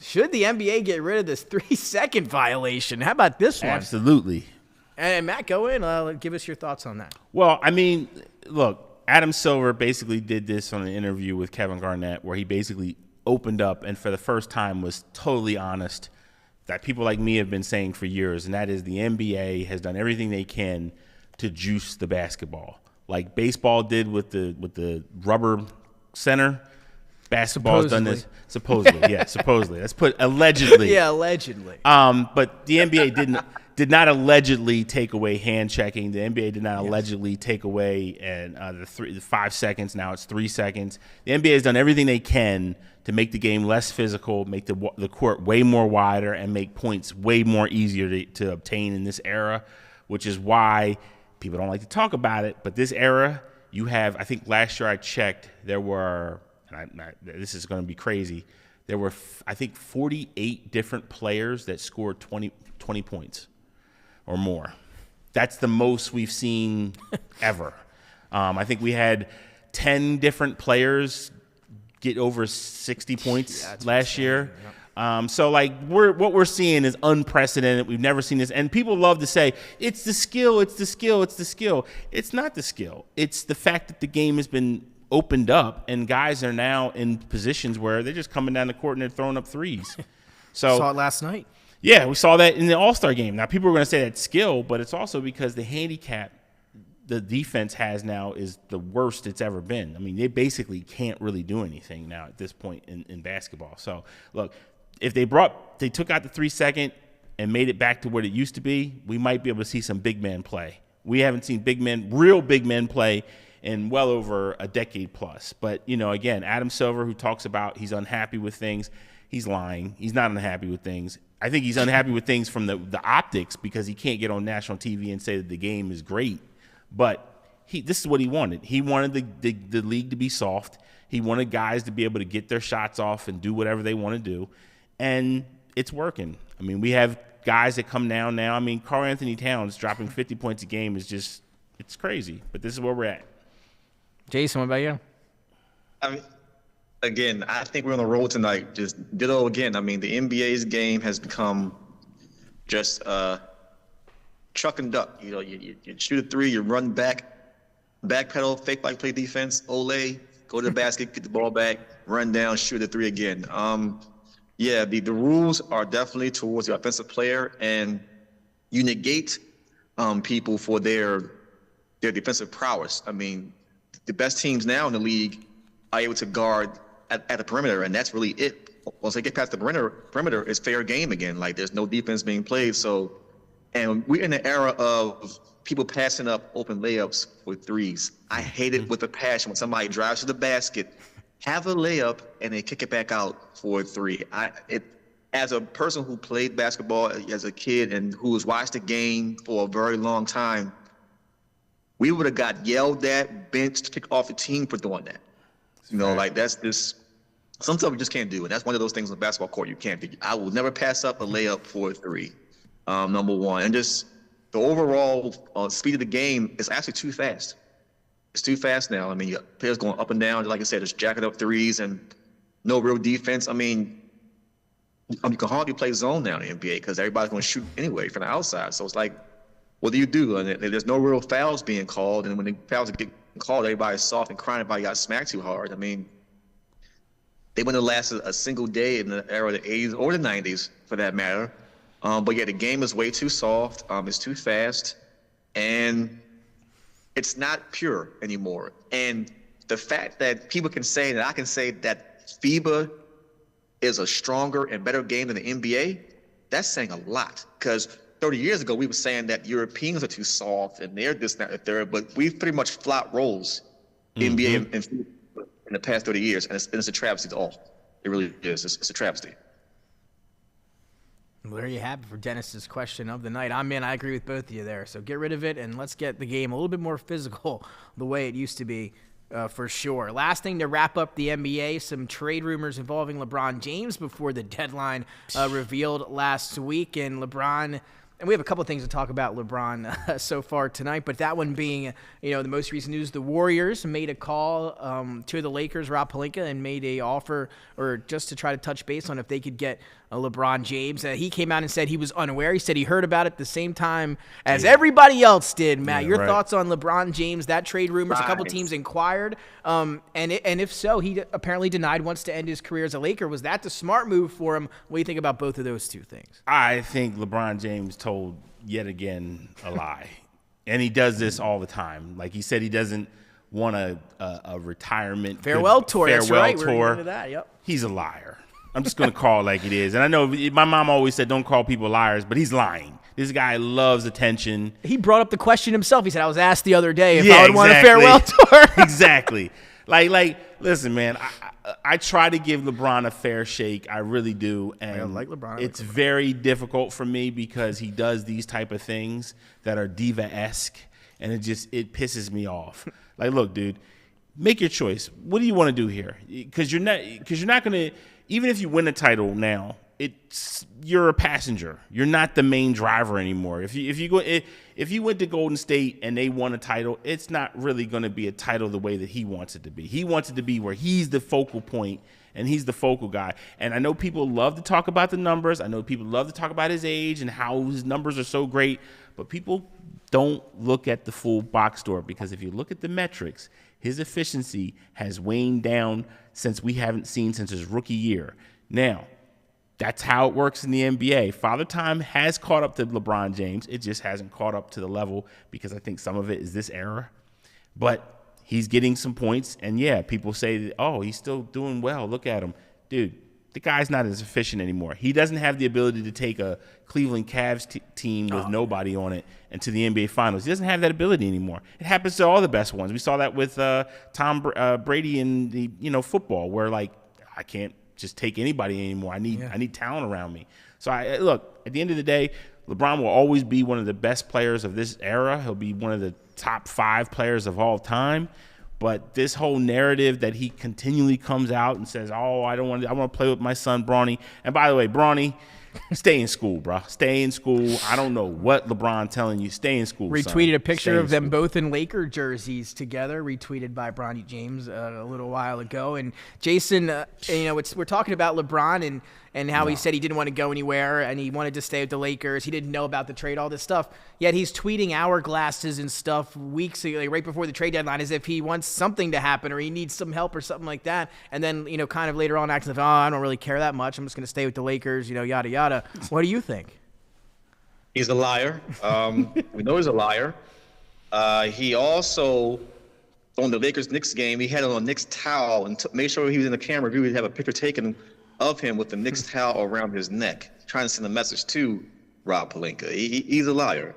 Should the NBA get rid of this 3-second violation? How about this one? Absolutely. And Matt, go in. Give us your thoughts on that. Well, I mean, look, Adam Silver basically did this on an interview with Kevin Garnett where he basically opened up and for the first time was totally honest that people like me have been saying for years, and that is the NBA has done everything they can to juice the basketball, like baseball did with the rubber center. Basketball has done this supposedly. Let's put allegedly. Yeah, allegedly. But the NBA did not allegedly take away hand checking. The NBA did not allegedly take away the 5 seconds. Now it's 3 seconds. The NBA has done everything they can to make the game less physical, make the court way more wider, and make points way more easier to obtain in this era, which is why people don't like to talk about it, but this era, you have, I think last year I checked, there were, this is going to be crazy, there were, I think, 48 different players that scored 20 points or more. That's the most we've seen ever. I think we had 10 different players get over 60 points last year. Yep. So what we're seeing is unprecedented. We've never seen this. And people love to say, it's the skill, it's the skill, it's the skill. It's not the skill. It's the fact that the game has been opened up and guys are now in positions where they're just coming down the court and they're throwing up threes. So saw it last night. Yeah, we saw that in the All-Star game. Now, people are going to say that's skill, but it's also because the handicap the defense has now is the worst it's ever been. I mean, they basically can't really do anything now at this point in basketball. So, look, if they took out the 3 second and made it back to what it used to be, we might be able to see some big men play. We haven't seen real big men play in well over a decade plus. But, again, Adam Silver, who talks about he's unhappy with things, he's lying. He's not unhappy with things. I think he's unhappy with things from the optics because he can't get on national TV and say that the game is great. But this is what he wanted. He wanted the league to be soft. He wanted guys to be able to get their shots off and do whatever they want to do. And it's working. I mean, we have guys that come down now. I mean, Karl Anthony Towns dropping 50 points a game is just – it's crazy. But this is where we're at. Jason, what about you? I mean, again, I think we're on the road tonight. Just ditto again. I mean, the NBA's game has become just chuck and duck. You shoot a three, you run backpedal, fake like play defense, ole, go to the basket, get the ball back, run down, shoot a three again. The rules are definitely towards the offensive player, and you negate people for their defensive prowess. I mean, the best teams now in the league are able to guard at the perimeter, and that's really it. Once they get past the perimeter, it's fair game again. Like, there's no defense being played. So, and we're in the era of people passing up open layups with threes. I hate it with a passion when somebody drives to the basket, have a layup, and they kick it back out for a three. As a person who played basketball as a kid and who has watched the game for a very long time, we would have got yelled at, benched, kicked off the team for doing that. That's this. Some stuff we just can't do, and that's one of those things on the basketball court you can't do. I will never pass up a layup for a three, number one. And just the overall speed of the game is actually too fast. It's too fast now. I mean, players going up and down, like I said, just jacking up threes and no real defense. I mean, you can hardly play zone now in the NBA because everybody's going to shoot anyway from the outside. So it's like, what do? And there's no real fouls being called. And when the fouls get called, everybody's soft and crying about got smacked too hard. I mean, they wouldn't have lasted a single day in the era of the 80s or the 90s, for that matter. But yeah, the game is way too soft. It's too fast. And it's not pure anymore. And the fact that people can say, that I can say that FIBA is a stronger and better game than the NBA, that's saying a lot. Because 30 years ago, we were saying that Europeans are too soft and they're this, that, and the third, but we've pretty much flopped roles in NBA and FIBA in the past 30 years, and it's a travesty to all. It really is. It's a travesty. Well, there you have it for Dennis's question of the night. I agree with both of you there. So get rid of it and let's get the game a little bit more physical the way it used to be. For sure. Last thing to wrap up the NBA, some trade rumors involving LeBron James before the deadline revealed last week. And LeBron, and we have a couple of things to talk about LeBron so far tonight, but that one being, the most recent news, the Warriors made a call to the Lakers, Rob Pelinka, and made a offer, or just to try to touch base on if they could get LeBron James. He came out and said he was unaware. He said he heard about it the same time as everybody else did. Matt, your thoughts on LeBron James, that trade rumors? A couple teams inquired, and if so, he apparently denied wants to end his career as a Laker. Was that the smart move for him? What do you think about both of those two things? I think LeBron James told yet again a lie, and he does this all the time. Like he said, he doesn't want a retirement farewell tour. That's right. Tour. We're into that. Yep. He's a liar. I'm just going to call it like it is. And I know my mom always said don't call people liars, but he's lying. This guy loves attention. He brought up the question himself. He said, I was asked the other day if I would want a farewell tour. Exactly. Like, listen, man, I try to give LeBron a fair shake. I really do. And I like LeBron. It's very difficult for me because he does these type of things that are diva-esque, and it pisses me off. Like, look, dude, make your choice. What do you want to do here? Because you're not going to. Even if you win a title now, you're a passenger. You're not the main driver anymore. If you went to Golden State and they won a title, it's not really going to be a title the way that he wants it to be. He wants it to be where he's the focal point and he's the focal guy. And I know people love to talk about the numbers. I know people love to talk about his age and how his numbers are so great, but people don't look at the full box score, because if you look at the metrics, his efficiency has waned down since his rookie year. Now, that's how it works in the NBA. Father Time has caught up to LeBron James. It just hasn't caught up to the level because I think some of it is this era. But he's getting some points, and yeah, people say, oh, he's still doing well. Look at him. Dude, the guy's not as efficient anymore. He doesn't have the ability to take a Cleveland Cavs team with nobody on it into the NBA Finals. He doesn't have that ability anymore. It happens to all the best ones. We saw that with Tom Brady in the football, where like I can't just take anybody anymore. I need talent around me. So look, at the end of the day, LeBron will always be one of the best players of this era. He'll be one of the top 5 players of all time. But this whole narrative that he continually comes out and says, oh, I want to play with my son, Bronny. And by the way, Bronny, stay in school, bro. Stay in school. I don't know what LeBron telling you. Stay in school, retweeted son. A picture of them both in Laker jerseys together, retweeted by Bronny James a little while ago. And Jason, we're talking about LeBron and how he said he didn't want to go anywhere and he wanted to stay with the Lakers. He didn't know about the trade, all this stuff. Yet he's tweeting hourglasses and stuff weeks ago, like right before the trade deadline, as if he wants something to happen or he needs some help or something like that. And then, kind of later on acting like, oh, I don't really care that much. I'm just going to stay with the Lakers, yada, yada. What do you think? He's a liar. We know he's a liar. He also, on the Lakers-Knicks game, he had on a Knicks towel and made sure he was in the camera view. He'd have a picture taken of him with the Knicks towel around his neck, trying to send a message to Rob Pelinka. He's a liar.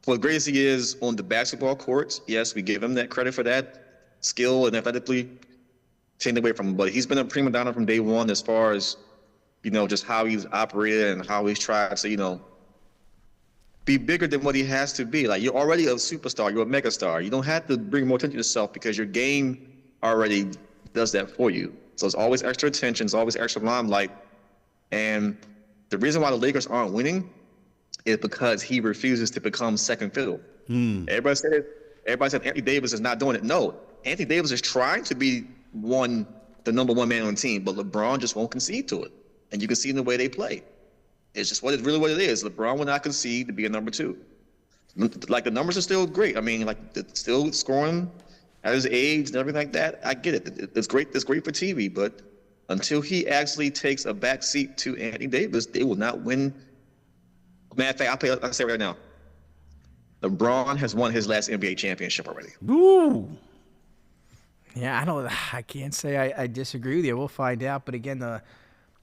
What great he is on the basketball courts, yes, we give him that credit for that skill and athletically taken away from him. But he's been a prima donna from day one as far as, just how he's operated and how he's tried to, be bigger than what he has to be. Like, you're already a superstar. You're a megastar. You don't have to bring more attention to yourself because your game already does that for you. So it's always extra attention. It's always extra limelight. And the reason why the Lakers aren't winning is because he refuses to become second fiddle. Everybody said Anthony Davis is not doing it. No, Anthony Davis is trying to be one the number one man on the team, but LeBron just won't concede to it. And you can see in the way they play. It's just what it is. LeBron will not concede to be a number two. Like, the numbers are still great. I mean, like, still scoring at his age and everything like that. I get it. It's great. It's great for TV, but until he actually takes a back seat to Anthony Davis, they will not win. Matter of fact, I'll say right now, LeBron has won his last NBA championship already. Ooh. Yeah, I can't say I disagree with you. We'll find out. But again, the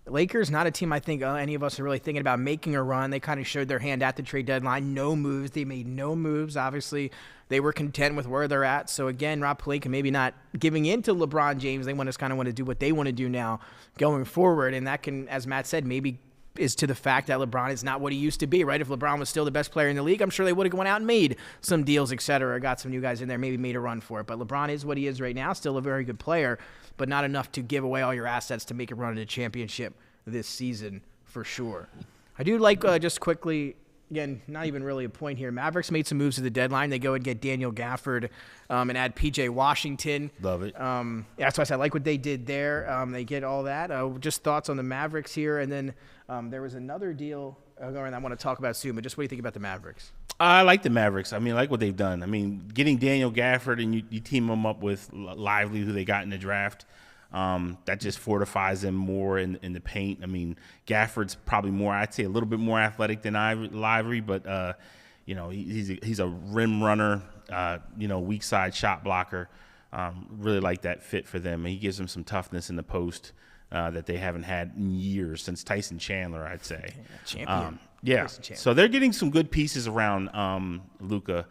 Lakers, not a team I think any of us are really thinking about making a run. They kind of showed their hand at the trade deadline. No moves. They made no moves. Obviously, they were content with where they're at. So again, Rob Pelinka maybe not giving in to LeBron James. They want to do what they want to do now going forward. And that can, as Matt said, maybe is to the fact that LeBron is not what he used to be, right? If LeBron was still the best player in the league, I'm sure they would have gone out and made some deals, et cetera, got some new guys in there, maybe made a run for it. But LeBron is what he is right now, still a very good player, but not enough to give away all your assets to make a run at a championship this season for sure. I do like, just quickly, again, not even really a point here, Mavericks made some moves at the deadline. They go and get Daniel Gafford and add P.J. Washington. Love it. Yeah, that's why I said I like what they did there. They get all that. Just thoughts on the Mavericks here. And then there was another deal going I want to talk about soon, but just what do you think about the Mavericks? I like the Mavericks. I mean, I like what they've done. I mean, getting Daniel Gafford and you team him up with Lively, who they got in the draft, that just fortifies them more in the paint. I mean, Gafford's probably more, I'd say, a little bit more athletic than Lively, but he's a rim runner, weak side shot blocker. Really like that fit for them. And he gives them some toughness in the post that they haven't had in years, since Tyson Chandler, I'd say. Champion. Yeah. So they're getting some good pieces around Luka,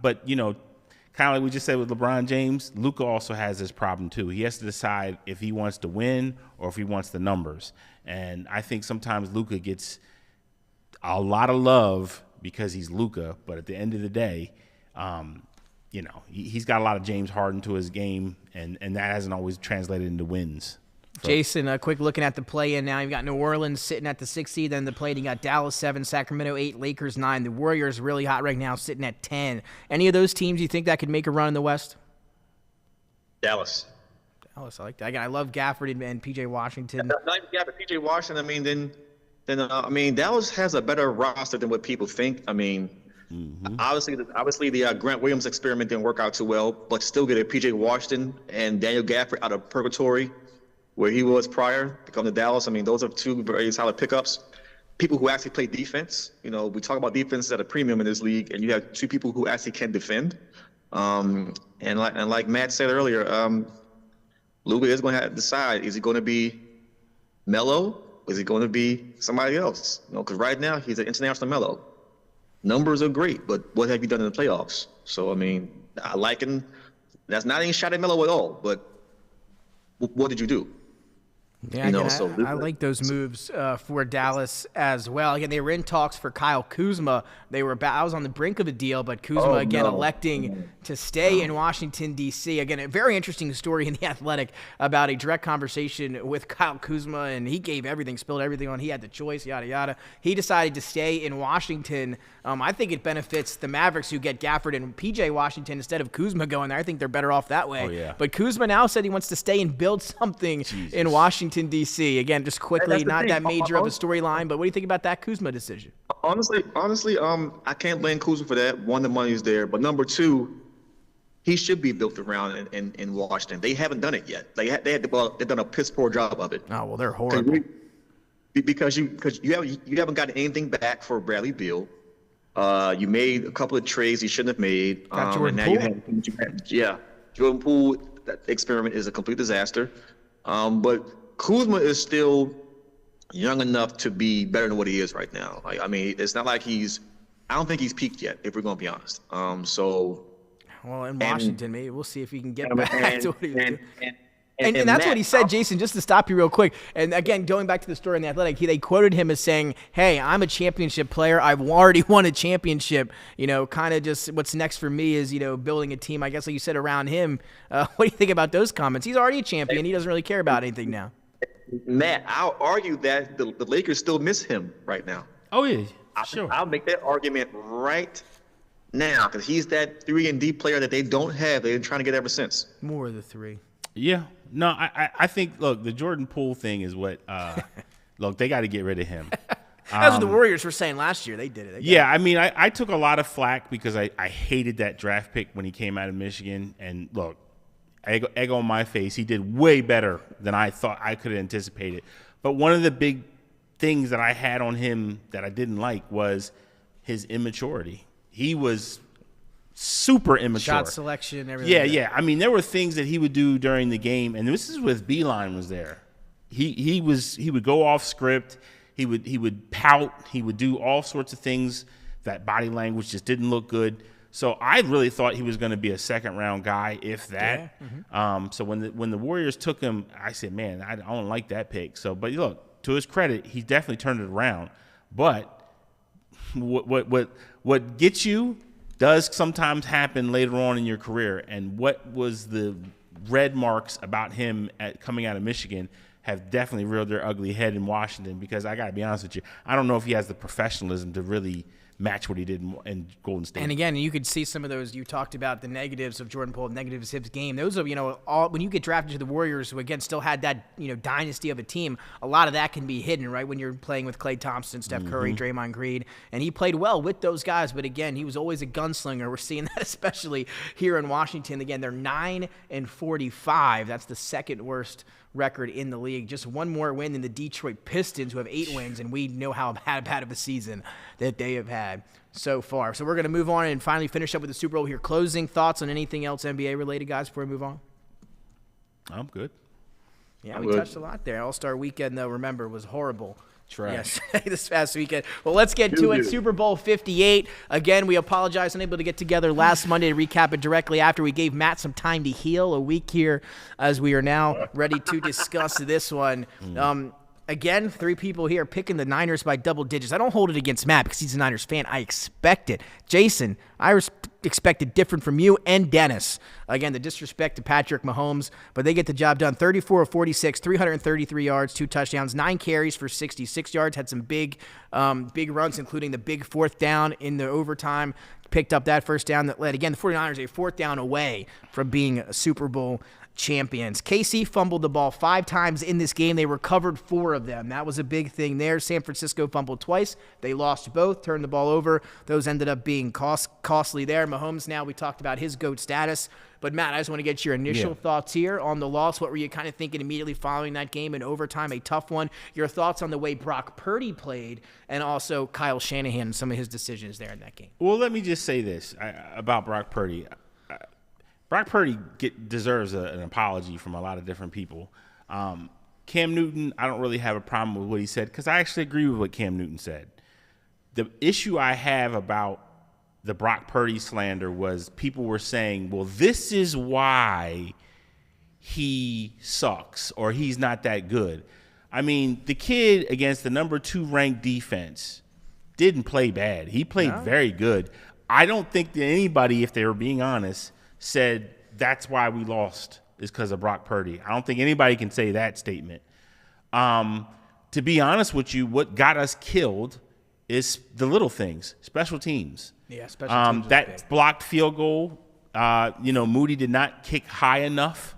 but kind of like we just said with LeBron James, Luka also has this problem too. He has to decide if he wants to win or if he wants the numbers. And I think sometimes Luka gets a lot of love because he's Luka, but at the end of the day, he's got a lot of James Harden to his game, and that hasn't always translated into wins. Jason, a quick looking at the play-in now. You've got New Orleans sitting at the 6th seed. Then the play-in, you got Dallas 7, Sacramento 8, Lakers 9. The Warriors really hot right now, sitting at 10. Any of those teams you think that could make a run in the West? Dallas, I like that. Again, I love Gafford and P.J. Washington. Not even Gafford, P.J. Washington. I mean, Dallas has a better roster than what people think. I mean, obviously, the Grant Williams experiment didn't work out too well, but still get a P.J. Washington and Daniel Gafford out of purgatory, where he was prior to come to Dallas. I mean, those are two very solid pickups. People who actually play defense. We talk about defense at a premium in this league, and you have two people who actually can defend. And like Matt said earlier, Luka is going to have to decide: is he going to be Melo? Or is he going to be somebody else? Because right now he's an international Melo. Numbers are great, but what have you done in the playoffs? So I mean, I like him. That's not any shot at Melo at all, but what did you do? Yeah, I like those moves for Dallas as well. Again, they were in talks for Kyle Kuzma. I was on the brink of a deal, but Kuzma electing to stay in Washington, D.C. Again, a very interesting story in The Athletic about a direct conversation with Kyle Kuzma, and he gave everything, spilled everything on. He had the choice, yada, yada. He decided to stay in Washington. I think it benefits the Mavericks, who get Gafford and P.J. Washington instead of Kuzma going there. I think they're better off that way. Oh, yeah. But Kuzma now said he wants to stay and build something in Washington, D.C. Again, just quickly, not that major of a storyline, but what do you think about that Kuzma decision? Honestly, I can't blame Kuzma for that. One, the money's there, but number two, he should be built around in Washington. They haven't done it yet. They've done a piss poor job of it. Oh well, they're horrible. Because you haven't gotten anything back for Bradley Beal. You made a couple of trades you shouldn't have made. Got Jordan Poole. Jordan Poole. That experiment is a complete disaster. But Kuzma is still young enough to be better than what he is right now. I mean, it's not like I don't think he's peaked yet, if we're going to be honest. Well, in Washington, maybe we'll see if he can get back to what he was doing. And that's Matt, what he said, Jason, just to stop you real quick. And again, going back to the story in The Athletic, they quoted him as saying, hey, I'm a championship player. I've already won a championship. Kind of just what's next for me is, building a team, I guess, like you said, around him. What do you think about those comments? He's already a champion. He doesn't really care about anything now. Matt, I'll argue that the Lakers still miss him right now. Oh, yeah, sure. I'll make that argument right now because he's that 3-and-D player that they don't have. They've been trying to get ever since. More of the 3. Yeah. No, I think, look, the Jordan Poole thing is what look, they got to get rid of him. That's what the Warriors were saying last year. They did it. I mean, I took a lot of flack because I hated that draft pick when he came out of Michigan. And look, egg on my face, he did way better than I thought I could have anticipated. But one of the big things that I had on him that I didn't like was his immaturity. He was super immature. Shot selection, everything. Yeah. I mean, there were things that he would do during the game, and this is with Beeline was there. He would go off script. He would pout. He would do all sorts of things. That body language just didn't look good. So I really thought he was going to be a second-round guy, if that. Yeah. Mm-hmm. So when the Warriors took him, I said, man, I don't like that pick. So, but look, to his credit, he definitely turned it around. But what gets you does sometimes happen later on in your career. And what was the red marks about him coming out of Michigan have definitely reared their ugly head in Washington, because I got to be honest with you, I don't know if he has the professionalism to really match what he did in Golden State. And again, you could see some of those. You talked about the negatives of Jordan Poole, negatives of his game. Those are, all when you get drafted to the Warriors, who again still had that, dynasty of a team. A lot of that can be hidden, right? When you're playing with Klay Thompson, Steph Curry, Draymond Green, and he played well with those guys. But again, he was always a gunslinger. We're seeing that especially here in Washington. Again, they're 9-45. That's the second worst record in the league. Just one more win than the Detroit Pistons, who have 8 wins, and we know how bad of a season that they have had so far. So we're going to move on and finally finish up with the Super Bowl here. Closing thoughts on anything else NBA related, guys, before we move on? I'm good. Yeah, we touched a lot there. All-Star Weekend, though, remember, was horrible. Trash. Yes, this past weekend. Well, let's get to it. Super Bowl 58. Again, we apologize, unable to get together last Monday to recap it directly after we gave Matt some time to heal. A week here as we are now ready to discuss this one. Again, 3 people here picking the Niners by double digits. I don't hold it against Matt because he's a Niners fan. I expect it. Jason, I expected different from you and Dennis. Again, the disrespect to Patrick Mahomes, but they get the job done. 34 of 46, 333 yards, 2 touchdowns, 9 carries for 66 yards. Had some big runs, including the big 4th down in the overtime. Picked up that first down that led. Again, the 49ers a 4th down away from being a Super Bowl champions. KC fumbled the ball 5 times in this game. They recovered 4 of them. That was a big thing there. San Francisco fumbled twice. They lost both, turned the ball over. Those ended up being costly there. Mahomes, now we talked about his GOAT status. But, Matt, I just want to get your initial thoughts here on the loss. What were you kind of thinking immediately following that game in overtime, a tough one? Your thoughts on the way Brock Purdy played, and also Kyle Shanahan and some of his decisions there in that game. Well, let me just say this about Brock Purdy. Brock Purdy deserves an apology from a lot of different people. Cam Newton, I don't really have a problem with what he said because I actually agree with what Cam Newton said. The issue I have about the Brock Purdy slander was people were saying, well, this is why he sucks or he's not that good. I mean, the kid against the number 2 ranked defense didn't play bad. He played very good. I don't think that anybody, if they were being honest, said that's why we lost is because of Brock Purdy. I don't think anybody can say that statement. To be honest with you, what got us killed is the little things, special teams. Yeah, special teams. That blocked field goal, Moody did not kick high enough.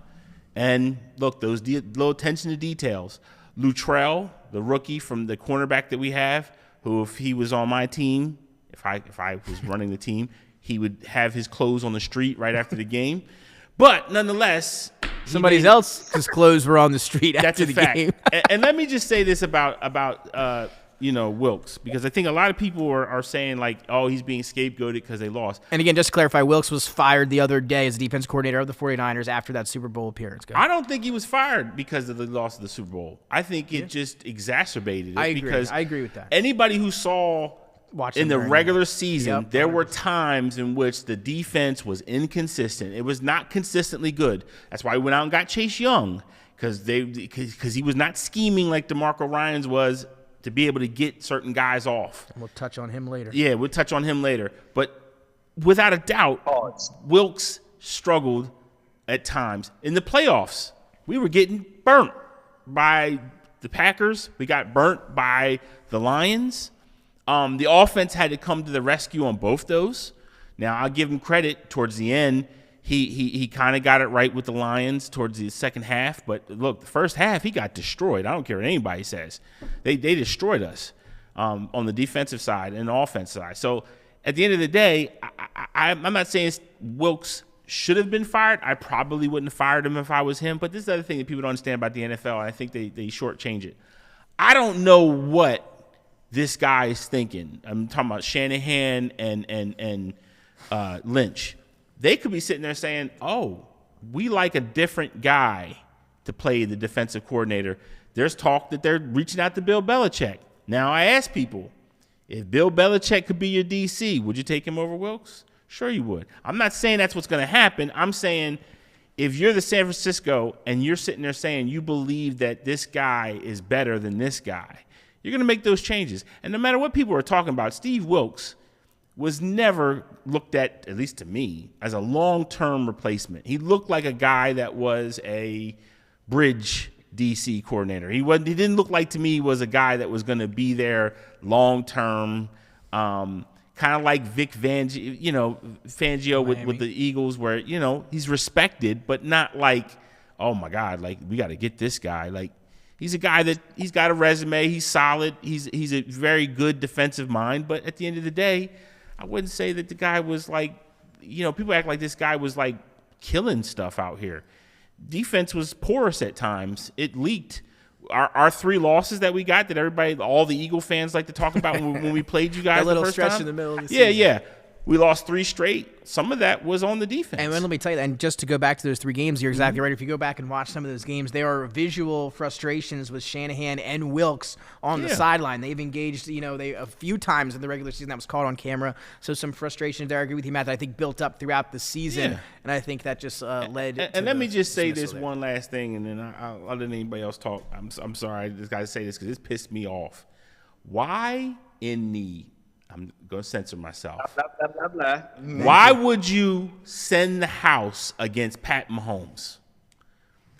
And look, those little attention to details. Luttrell, the rookie from the cornerback that we have, who if he was on my team, if I was running the team, he would have his clothes on the street right after the game. But nonetheless, somebody else's clothes were on the street after the game. And let me just say this about Wilkes, because I think a lot of people are saying like, oh, he's being scapegoated because they lost. And again, just to clarify, Wilkes was fired the other day as the defense coordinator of the 49ers after that Super Bowl appearance. I don't think he was fired because of the loss of the Super Bowl. I think it just exacerbated it. I agree with that. Anybody who saw in the regular season, there were times in which the defense was inconsistent. It was not consistently good. That's why we went out and got Chase Young, because he was not scheming like DeMarco Ryans was to be able to get certain guys off. And we'll touch on him later. Yeah, we'll touch on him later. But without a doubt, Wilkes struggled at times. In the playoffs, we were getting burnt by the Packers. We got burnt by the Lions. The offense had to come to the rescue on both those. Now, I'll give him credit. Towards the end, He kind of got it right with the Lions towards the second half. But, look, the first half, he got destroyed. I don't care what anybody says. They destroyed us on the defensive side and the offensive side. So, at the end of the day, I'm not saying Wilks should have been fired. I probably wouldn't have fired him if I was him. But this is the other thing that people don't understand about the NFL, and I think they shortchange it. I don't know what this guy is thinking. I'm talking about Shanahan and Lynch. They could be sitting there saying, oh, we like a different guy to play the defensive coordinator. There's talk that they're reaching out to Bill Belichick. Now, I ask people, if Bill Belichick could be your DC, would you take him over Wilks? Sure you would. I'm not saying that's what's going to happen. I'm saying if you're the San Francisco and you're sitting there saying you believe that this guy is better than this guy, you're going to make those changes. And no matter what people are talking about, Steve Wilks was never looked at least to me, as a long-term replacement. He looked like a guy that was a bridge DC coordinator. He didn't look like to me he was a guy that was going to be there long-term, kind of like Vic Fangio with the Eagles, where, he's respected, but not like, oh my God, like we got to get this guy. Like, he's a guy that he's got a resume. He's solid. He's a very good defensive mind. But at the end of the day, I wouldn't say that the guy was like, people act like this guy was like killing stuff out here. Defense was porous at times. It leaked. Our 3 losses that we got that all the Eagle fans like to talk about when we played you guys that little the first stretch time. in the middle of the season. Yeah. We lost 3 straight. Some of that was on the defense. And let me tell you, and just to go back to those 3 games, you're exactly right. If you go back and watch some of those games, there are visual frustrations with Shanahan and Wilks on the sideline. They've engaged, a few times in the regular season that was caught on camera. So some frustration there. I agree with you, Matt, that I think built up throughout the season. Yeah. And I think that just led to And let me just say this one last thing, and then I'll let anybody else talk. I'm sorry, I just got to say this because this pissed me off. Why I'm going to censor myself. Blah, blah. Why would you send the house against Pat Mahomes?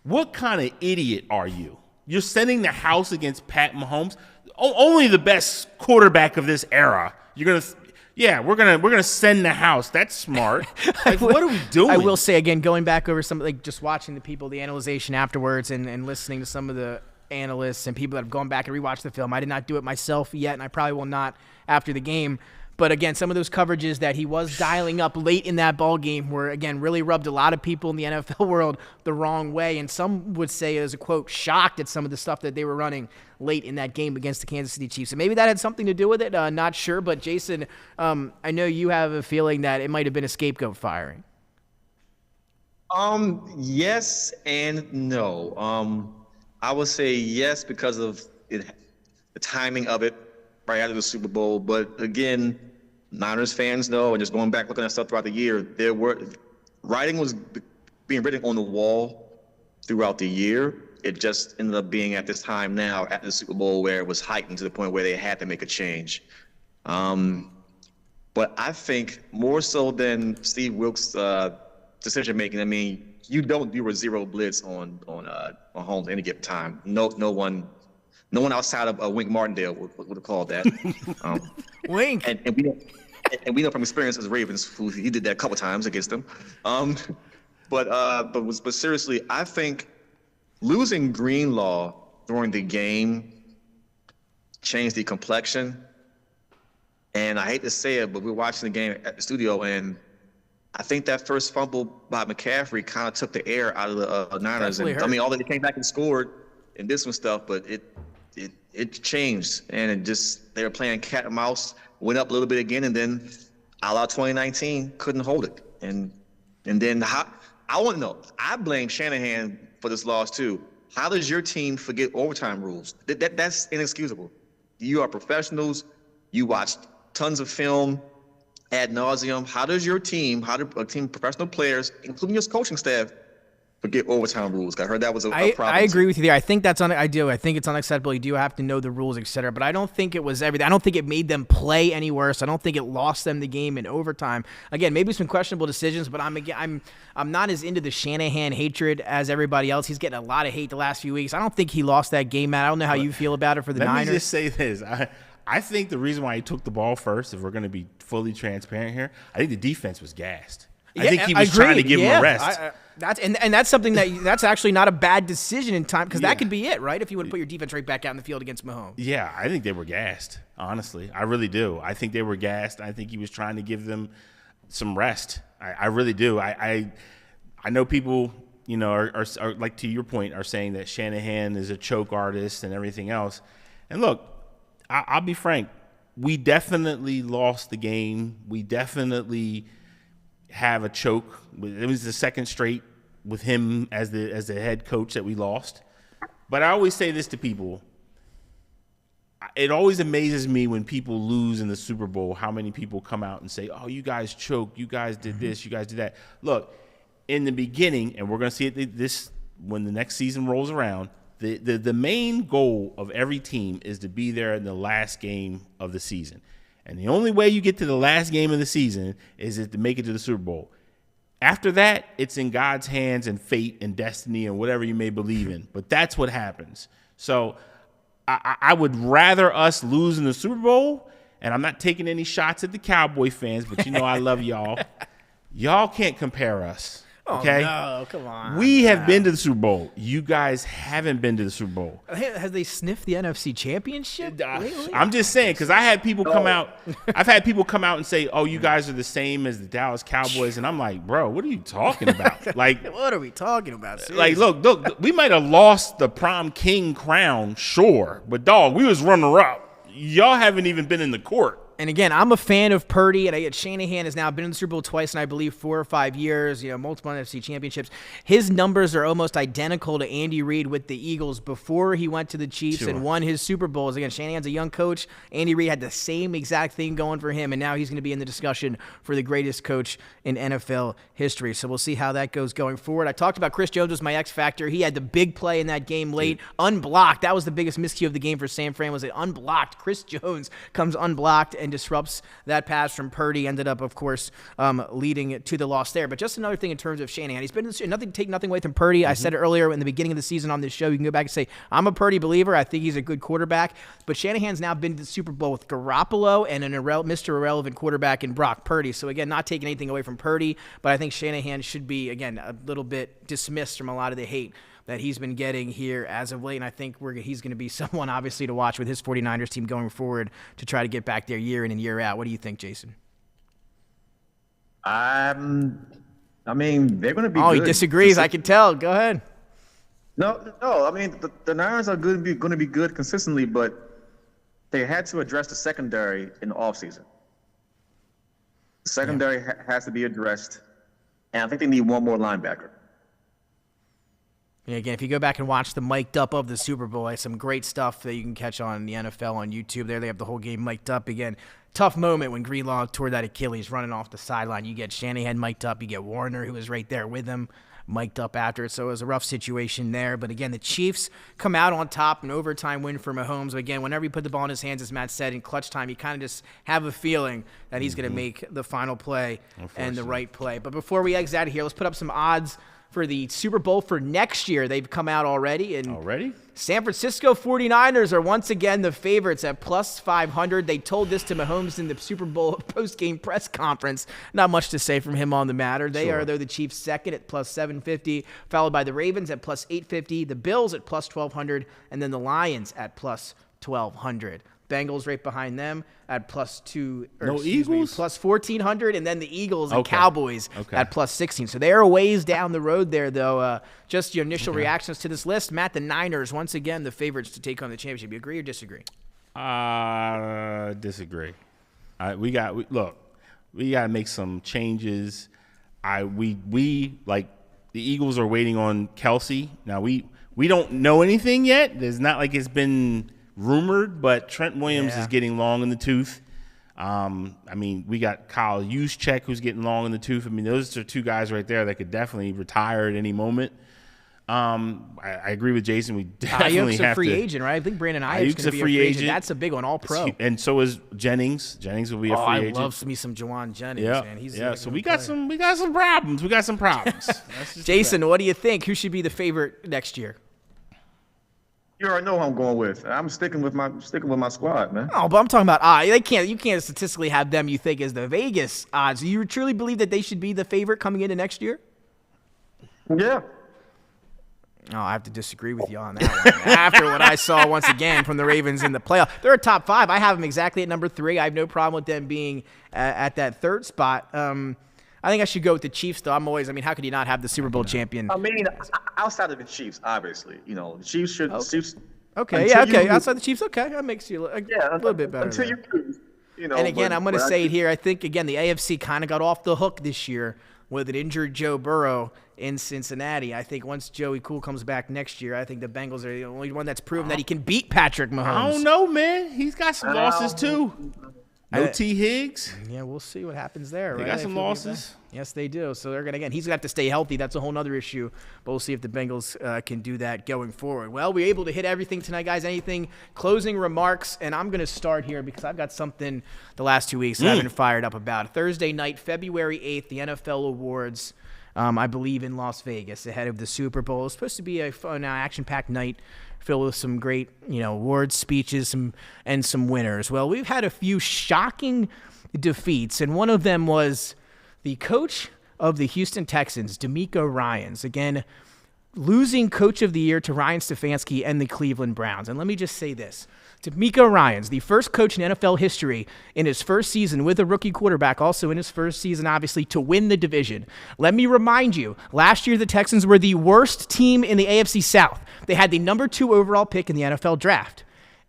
What kind of idiot are you? You're sending the house against Pat Mahomes? Only the best quarterback of this era. You're going to we're gonna send the house. That's smart. Like, what are we doing? I will say again, going back over some, like just watching the analyzation afterwards and listening to some of the analysts and people that have gone back and rewatched the film. I did not do it myself yet, and I probably will not after the game. But again, some of those coverages that he was dialing up late in that ball game were, again, really rubbed a lot of people in the NFL world the wrong way. And some would say, as a quote, shocked at some of the stuff that they were running late in that game against the Kansas City Chiefs. So maybe that had something to do with it. Not sure. But Jason, I know you have a feeling that it might have been a scapegoat firing. Yes and no. I would say yes because of the timing of it right after the Super Bowl. But again, Niners fans know, and just going back looking at stuff throughout the year, writing was being written on the wall throughout the year. It just ended up being at this time now at the Super Bowl where it was heightened to the point where they had to make a change. But I think more so than Steve Wilks' decision making, I mean, you don't do a zero blitz on Holmes any given time. No one outside of Wink Martindale would have called that. Wink. And we know from experience as Ravens, he did that a couple times against them. But seriously, I think losing Greenlaw during the game changed the complexion. And I hate to say it, but we were watching the game at the studio, and I think that first fumble by McCaffrey kind of took the air out of the Niners. And, I mean, although they came back and scored and did some stuff, but it changed. And they were playing cat and mouse, went up a little bit again, and then a la 2019, couldn't hold it. And then I want to know, I blame Shanahan for this loss too. How does your team forget overtime rules? That's inexcusable. You are professionals. You watch tons of film ad nauseum. How does your team, a team of professional players, including your coaching staff, forget overtime rules? I heard that was a problem. I agree with you there. I think that's I think it's unacceptable. You do have to know the rules, etc. But I don't think it was everything. I don't think it made them play any worse. I don't think it lost them the game in overtime. Again, maybe some questionable decisions, but I'm not as into the Shanahan hatred as everybody else. He's getting a lot of hate the last few weeks. I don't think he lost that game, Matt. I don't know how you feel about it for the Niners. Let me just say this. I think the reason why he took the ball first, if we're going to be fully transparent here, I think the defense was gassed. I think he was trying to give him a rest. That's something that's actually not a bad decision in time, because that could be it, right? If you would put your defense right back out in the field against Mahomes. Yeah, I think they were gassed, honestly. I really do. I think they were gassed. I think he was trying to give them some rest. I really do. I know people, are like, to your point, are saying that Shanahan is a choke artist and everything else. And look, I'll be frank. We definitely lost the game. We definitely have a choke. It was the second straight with him as the head coach that we lost. But I always say this to people. It always amazes me when people lose in the Super Bowl, how many people come out and say, oh, you guys choked, you guys did this, you guys did that. Look, in the beginning, and we're going to see it when the next season rolls around, the main goal of every team is to be there in the last game of the season. And the only way you get to the last game of the season is to make it to the Super Bowl. After that, it's in God's hands and fate and destiny and whatever you may believe in. But that's what happens. So I would rather us lose in the Super Bowl, and I'm not taking any shots at the Cowboy fans, but I love y'all. Y'all can't compare us. Okay? Oh, no, come on. We have been to the Super Bowl. You guys haven't been to the Super Bowl. Have they sniffed the NFC Championship lately? I'm just saying, because I had people come out. I've had people come out and say, oh, you guys are the same as the Dallas Cowboys. And I'm like, bro, what are you talking about? Like, what are we talking about? Seriously? Like, look, we might have lost the prom king crown, sure. But, dog, we was runner-up. Y'all haven't even been in the court. And again, I'm a fan of Purdy, and Shanahan has now been in the Super Bowl twice in, I believe, 4 or 5 years, multiple NFC championships. His numbers are almost identical to Andy Reid with the Eagles before he went to the Chiefs and won his Super Bowls. Again, Shanahan's a young coach. Andy Reid had the same exact thing going for him, and now he's going to be in the discussion for the greatest coach in NFL history. So we'll see how that goes going forward. I talked about Chris Jones was my X factor. He had the big play in that game late, unblocked. That was the biggest miscue of the game for San Fran, was it unblocked. Chris Jones comes unblocked and disrupts that pass from Purdy. Ended up, of course, leading to the loss there. But just another thing in terms of Shanahan, he's been take nothing away from Purdy. I said it earlier in the beginning of the season on this show. You can go back and say, I'm a Purdy believer. I think he's a good quarterback. But Shanahan's now been to the Super Bowl with Garoppolo and Mr. Irrelevant quarterback in Brock Purdy. So again, not taking anything away from Purdy, but I think Shanahan should be, again, a little bit dismissed from a lot of the hate that he's been getting here as of late. And I think he's going to be someone, obviously, to watch with his 49ers team going forward to try to get back there year in and year out. What do you think, Jason? I mean, they're going to be good. He disagrees. I can tell. Go ahead. No. I mean, the Niners are going to be good consistently, but they had to address the secondary in the offseason. The secondary has to be addressed, and I think they need one more linebacker. Yeah, again, if you go back and watch the mic'd up of the Super Bowl, some great stuff that you can catch on the NFL on YouTube. There they have the whole game mic'd up. Again, tough moment when Greenlaw tore that Achilles running off the sideline. You get Shanahan mic'd up. You get Warner, who was right there with him, mic'd up after it. So it was a rough situation there. But again, the Chiefs come out on top, an overtime win for Mahomes. But again, whenever you put the ball in his hands, as Matt said, in clutch time, you kind of just have a feeling that he's going to make the final play and the right play. But before we exit out of here, let's put up some odds for the Super Bowl for next year. They've come out already. And San Francisco 49ers are once again the favorites at plus 500. They told this to Mahomes in the Super Bowl post-game press conference. Not much to say from him on the matter. They are, though, the Chiefs second at plus 750, followed by the Ravens at plus 850, the Bills at plus 1,200, and then the Lions at plus 1,200. Bengals right behind them at plus 1,400, and then the Eagles and Cowboys at plus 16. So they are a ways down the road there, though. Just your initial reactions to this list. Matt, the Niners, once again, the favorites to take on the championship. You agree or disagree? Disagree. We got to make some changes. We like the Eagles are waiting on Kelsey. Now we don't know anything yet. There's not like it's been rumored, but Trent Williams is getting long in the tooth. I mean, we got Kyle Juszczyk who's getting long in the tooth. I mean, those are two guys right there that could definitely retire at any moment. I agree with Jason. We definitely Ayuk's a free agent, right? I think Brandon Ayuk's going to be a free agent. That's a big one, all pro. And so is Jennings. Jennings will be a free agent. I love me some Jawan Jennings, man. So we got some problems. We got some problems. Jason, what do you think? Who should be the favorite next year? You already know who I'm going with. I'm sticking with my squad, man. Oh, but I'm talking about you can't statistically have them, you think, as the Vegas odds. Do you truly believe that they should be the favorite coming into next year? Yeah. Oh, I have to disagree with you on that one. After what I saw once again from the Ravens in the playoff, they're a top 5. I have them exactly at number 3. I have no problem with them being at that 3rd spot. I think I should go with the Chiefs, though. How could you not have the Super Bowl champion? I mean, outside of the Chiefs, obviously, the Chiefs should. Okay. Chiefs, okay, yeah, okay. Outside the Chiefs, okay, that makes you a little bit better. Until you, and again, I'm going to say it here. I think again the AFC kind of got off the hook this year with an injured Joe Burrow in Cincinnati. I think once Joey Cool comes back next year, I think the Bengals are the only one that's proven that he can beat Patrick Mahomes. I don't know, man. He's got some losses too. No T. Higgs. Yeah, we'll see what happens there. They got some losses. Yes, they do. So he's going to have to stay healthy. That's a whole other issue. But we'll see if the Bengals can do that going forward. Well, we're able to hit everything tonight, guys. Anything, closing remarks? And I'm going to start here because I've got something the last 2 weeks that I've been fired up about. Thursday night, February 8th, the NFL Awards, I believe in Las Vegas ahead of the Super Bowl. It's supposed to be a fun, action-packed night filled with some great, awards, speeches, and some winners. Well, we've had a few shocking defeats, and one of them was the coach of the Houston Texans, DeMeco Ryans. Again, losing Coach of the Year to Ryan Stefanski and the Cleveland Browns. And let me just say this. DeMeco Ryans, the first coach in NFL history in his first season with a rookie quarterback, also in his first season, obviously, to win the division. Let me remind you, last year the Texans were the worst team in the AFC South. They had the number 2 overall pick in the NFL draft.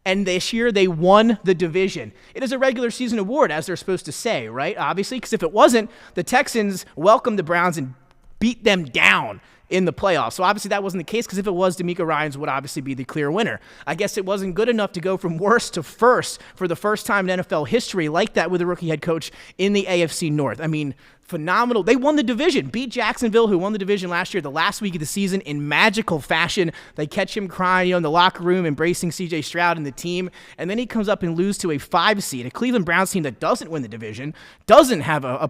And this year, they won the division. It is a regular season award, as they're supposed to say, right? Obviously, because if it wasn't, the Texans welcomed the Browns and beat them down in the playoffs. So obviously that wasn't the case, because if it was, DeMeco Ryans would obviously be the clear winner. I guess it wasn't good enough to go from worst to first for the first time in NFL history like that with a rookie head coach in the AFC North. I mean, phenomenal. They won the division, beat Jacksonville, who won the division last year, the last week of the season, in magical fashion. They catch him crying, in the locker room, embracing C.J. Stroud and the team, and then he comes up and loses to a 5 seed, a Cleveland Browns team that doesn't win the division, doesn't have a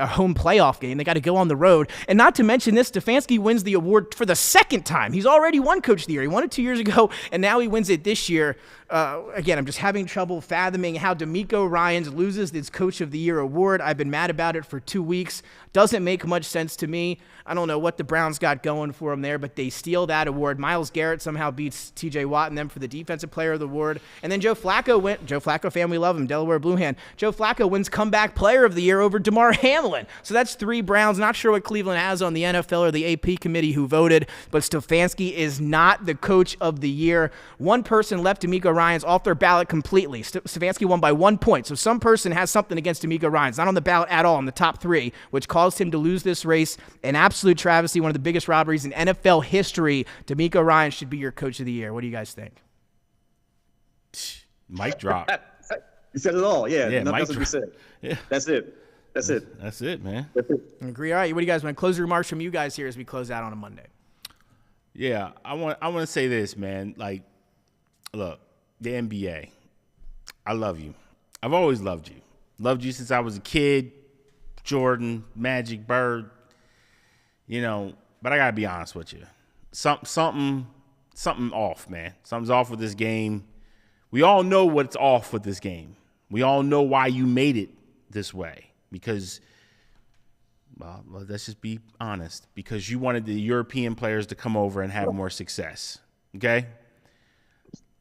home playoff game. They got to go on the road, and not to mention this, Stefanski wins the award for the second time. He's already won Coach of the Year. He won it 2 years ago, and now he wins it this year. Again, I'm just having trouble fathoming how DeMeco Ryans loses this Coach of the Year award. I've been mad about it for 2 weeks. Doesn't make much sense to me. I don't know what the Browns got going for them there, but they steal that award. Myles Garrett somehow beats T.J. Watt and them for the Defensive Player of the Award. And then Joe Flacco family love him, Delaware Blue Hand. Joe Flacco wins Comeback Player of the Year over DeMar Hamlin. So that's 3 Browns. Not sure what Cleveland has on the NFL or the AP committee who voted, but Stefanski is not the Coach of the Year. One person left DeMeco Ryans off their ballot completely. Stefanski won by 1 point. So some person has something against DeMeco Ryans. Not on the ballot at all in the top 3, which caused him to lose this race. An absolute travesty, one of the biggest robberies in NFL history. DeMeco Ryans should be your Coach of the Year. What do you guys think? Mic drop. You said it all. Yeah, yeah, nothing else to be said. Yeah. That's it. That's it, man. I agree. All right, what do you guys want? Closing remarks from you guys here as we close out on a Monday. Yeah, I want to say this, man. Like, look, the NBA, I love you. I've always loved you. Loved you since I was a kid. Jordan, Magic, Bird, but I gotta be honest with you. Something off, man. Something's off with this game. We all know what's off with this game. We all know why you made it this way. Because, well, let's just be honest. Because you wanted the European players to come over and have more success. Okay?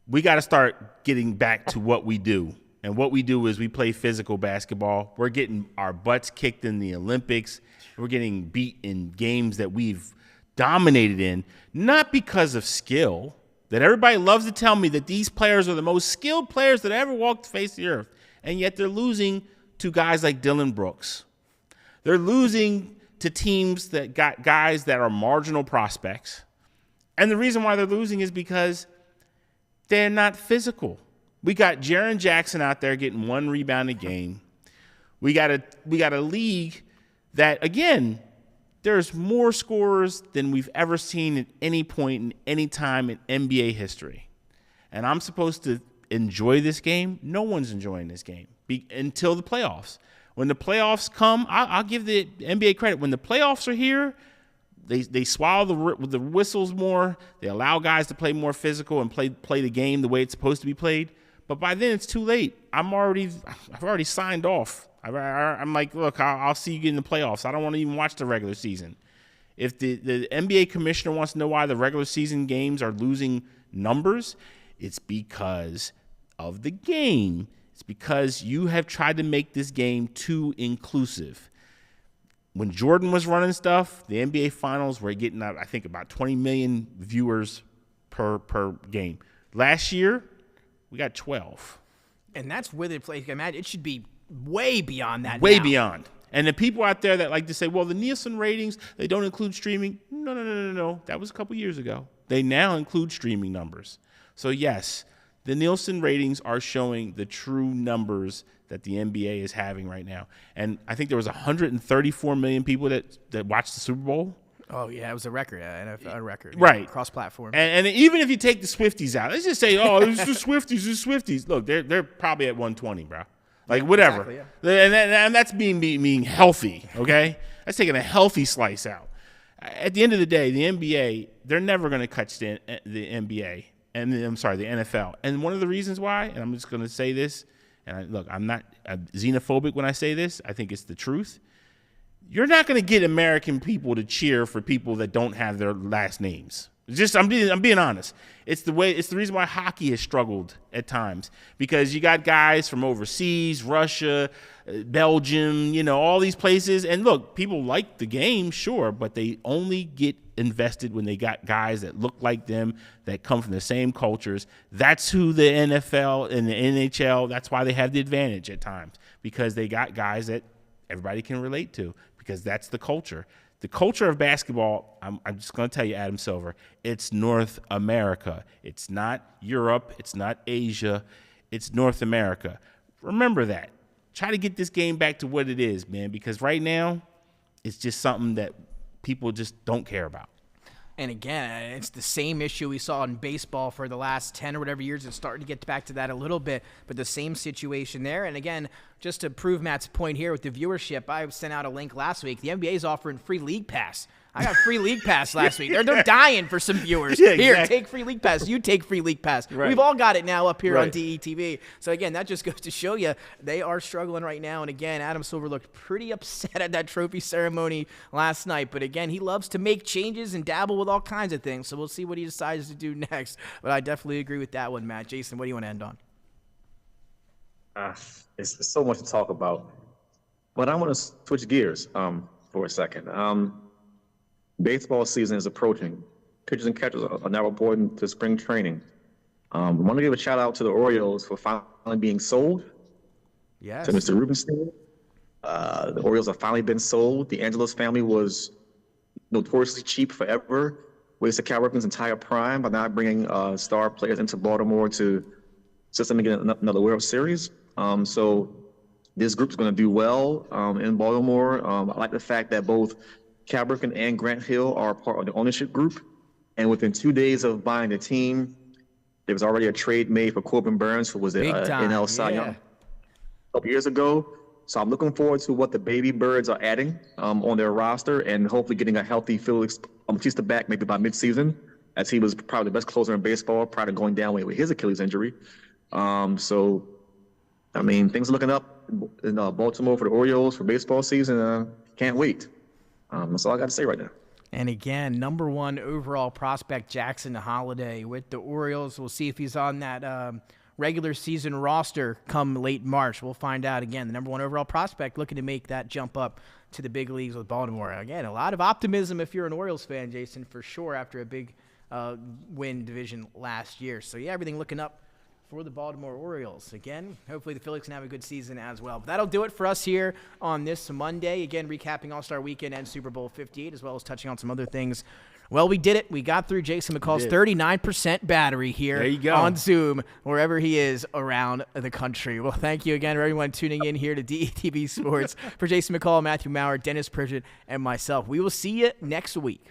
We got to start getting back to what we do. And what we do is we play physical basketball. We're getting our butts kicked in the Olympics. We're getting beat in games that we've dominated in, not because of skill. That everybody loves to tell me that these players are the most skilled players that ever walked the face of the earth. And yet they're losing to guys like Dylan Brooks. They're losing to teams that got guys that are marginal prospects. And the reason why they're losing is because they're not physical. We got Jaren Jackson out there getting 1 rebound a game. We got a league that, again, there's more scorers than we've ever seen at any point in any time in NBA history. And I'm supposed to enjoy this game? No one's enjoying this game until the playoffs. When the playoffs come, I'll give the NBA credit. When the playoffs are here, they swallow the whistles more. They allow guys to play more physical and play the game the way it's supposed to be played. But by then it's too late. I've already signed off. I'm like, look, I'll see you in the playoffs. I don't want to even watch the regular season. If the NBA commissioner wants to know why the regular season games are losing numbers, it's because of the game. It's because you have tried to make this game too inclusive. When Jordan was running stuff, the NBA Finals were getting, I think, about 20 million viewers per game. Last year, we got 12. And that's with it. Like, imagine it should be way beyond that. Way beyond. And the people out there that like to say, well, the Nielsen ratings, they don't include streaming. No. That was a couple years ago. They now include streaming numbers. So, yes, the Nielsen ratings are showing the true numbers that the NBA is having right now. And I think there was 134 million people that watched the Super Bowl. Oh, yeah, it was a record, a record. Right. Cross-platform. And even if you take the Swifties out, let's just say, oh, it's the Swifties. Look, they're probably at 120, bro. Like, whatever. Exactly, yeah. And that's being healthy, okay? That's taking a healthy slice out. At the end of the day, the NBA, they're never going to catch the NBA. And the NFL. And one of the reasons why, and I'm just going to say this, and I'm not xenophobic when I say this. I think it's the truth. You're not going to get American people to cheer for people that don't have their last names. I'm being honest. It's the reason why hockey has struggled at times, because you got guys from overseas, Russia, Belgium, all these places. And look, people like the game, sure, but they only get invested when they got guys that look like them, that come from the same cultures. That's who the NFL and the NHL, that's why they have the advantage at times, because they got guys that everybody can relate to, because that's the culture. The culture of basketball, I'm just going to tell you, Adam Silver, it's North America. It's not Europe. It's not Asia. It's North America. Remember that. Try to get this game back to what it is, man, because right now it's just something that people just don't care about. And again, it's the same issue we saw in baseball for the last 10 or whatever years. It's starting to get back to that a little bit, but the same situation there. And again, just to prove Matt's point here with the viewership, I sent out a link last week. The NBA is offering free league pass. I got free league pass last week. They're dying for some viewers. Yeah, here, exactly. take free league pass. You take free league pass. Right. We've all got it now up here right. on DETV. So again, that just goes to show you they are struggling right now. And again, Adam Silver looked pretty upset at that trophy ceremony last night. But again, he loves to make changes and dabble with all kinds of things. So we'll see what he decides to do next. But I definitely agree with that one, Matt. Jason, what do you want to end on? It's so much to talk about. But I want to switch gears for a second. Baseball season is approaching. Pitchers and catchers are now reporting to spring training. I want to give a shout out to the Orioles for finally being sold. Yes. To Mr. Rubenstein. The Orioles have finally been sold. The Angelos family was notoriously cheap forever. Wasted Cal Ripken's entire prime by not bringing star players into Baltimore to system and get another World Series. So this group's going to do well in Baltimore. I like the fact that both Cal Ripken and Grant Hill are part of the ownership group. And within 2 days of buying the team, there was already a trade made for Corbin Burns, who was an NL Cy Young a couple years ago. So I'm looking forward to what the baby birds are adding on their roster, and hopefully getting a healthy Felix Bautista back maybe by midseason, as he was probably the best closer in baseball prior to going down with his Achilles injury. So, I mean, things are looking up in Baltimore for the Orioles for baseball season. Can't wait. That's all I got to say right now. And again, number one overall prospect Jackson Holiday with the Orioles. We'll see if he's on that regular season roster come late March. We'll find out. Again, the number one overall prospect looking to make that jump up to the big leagues with Baltimore. Again, a lot of optimism if you're an Orioles fan, Jason, for sure, after a big win division last year. So, yeah, everything looking up for the Baltimore Orioles. Again, hopefully the Phillies can have a good season as well. But that'll do it for us here on this Monday. Again, recapping All-Star Weekend and Super Bowl 58, as well as touching on some other things. Well, we did it. We got through Jason McCall's 39% battery here on Zoom, wherever he is around the country. Well, thank you again for everyone tuning in here to DETV Sports. For Jason McCall, Matthew Maurer, Dennis Pridgett, and myself, we will see you next week.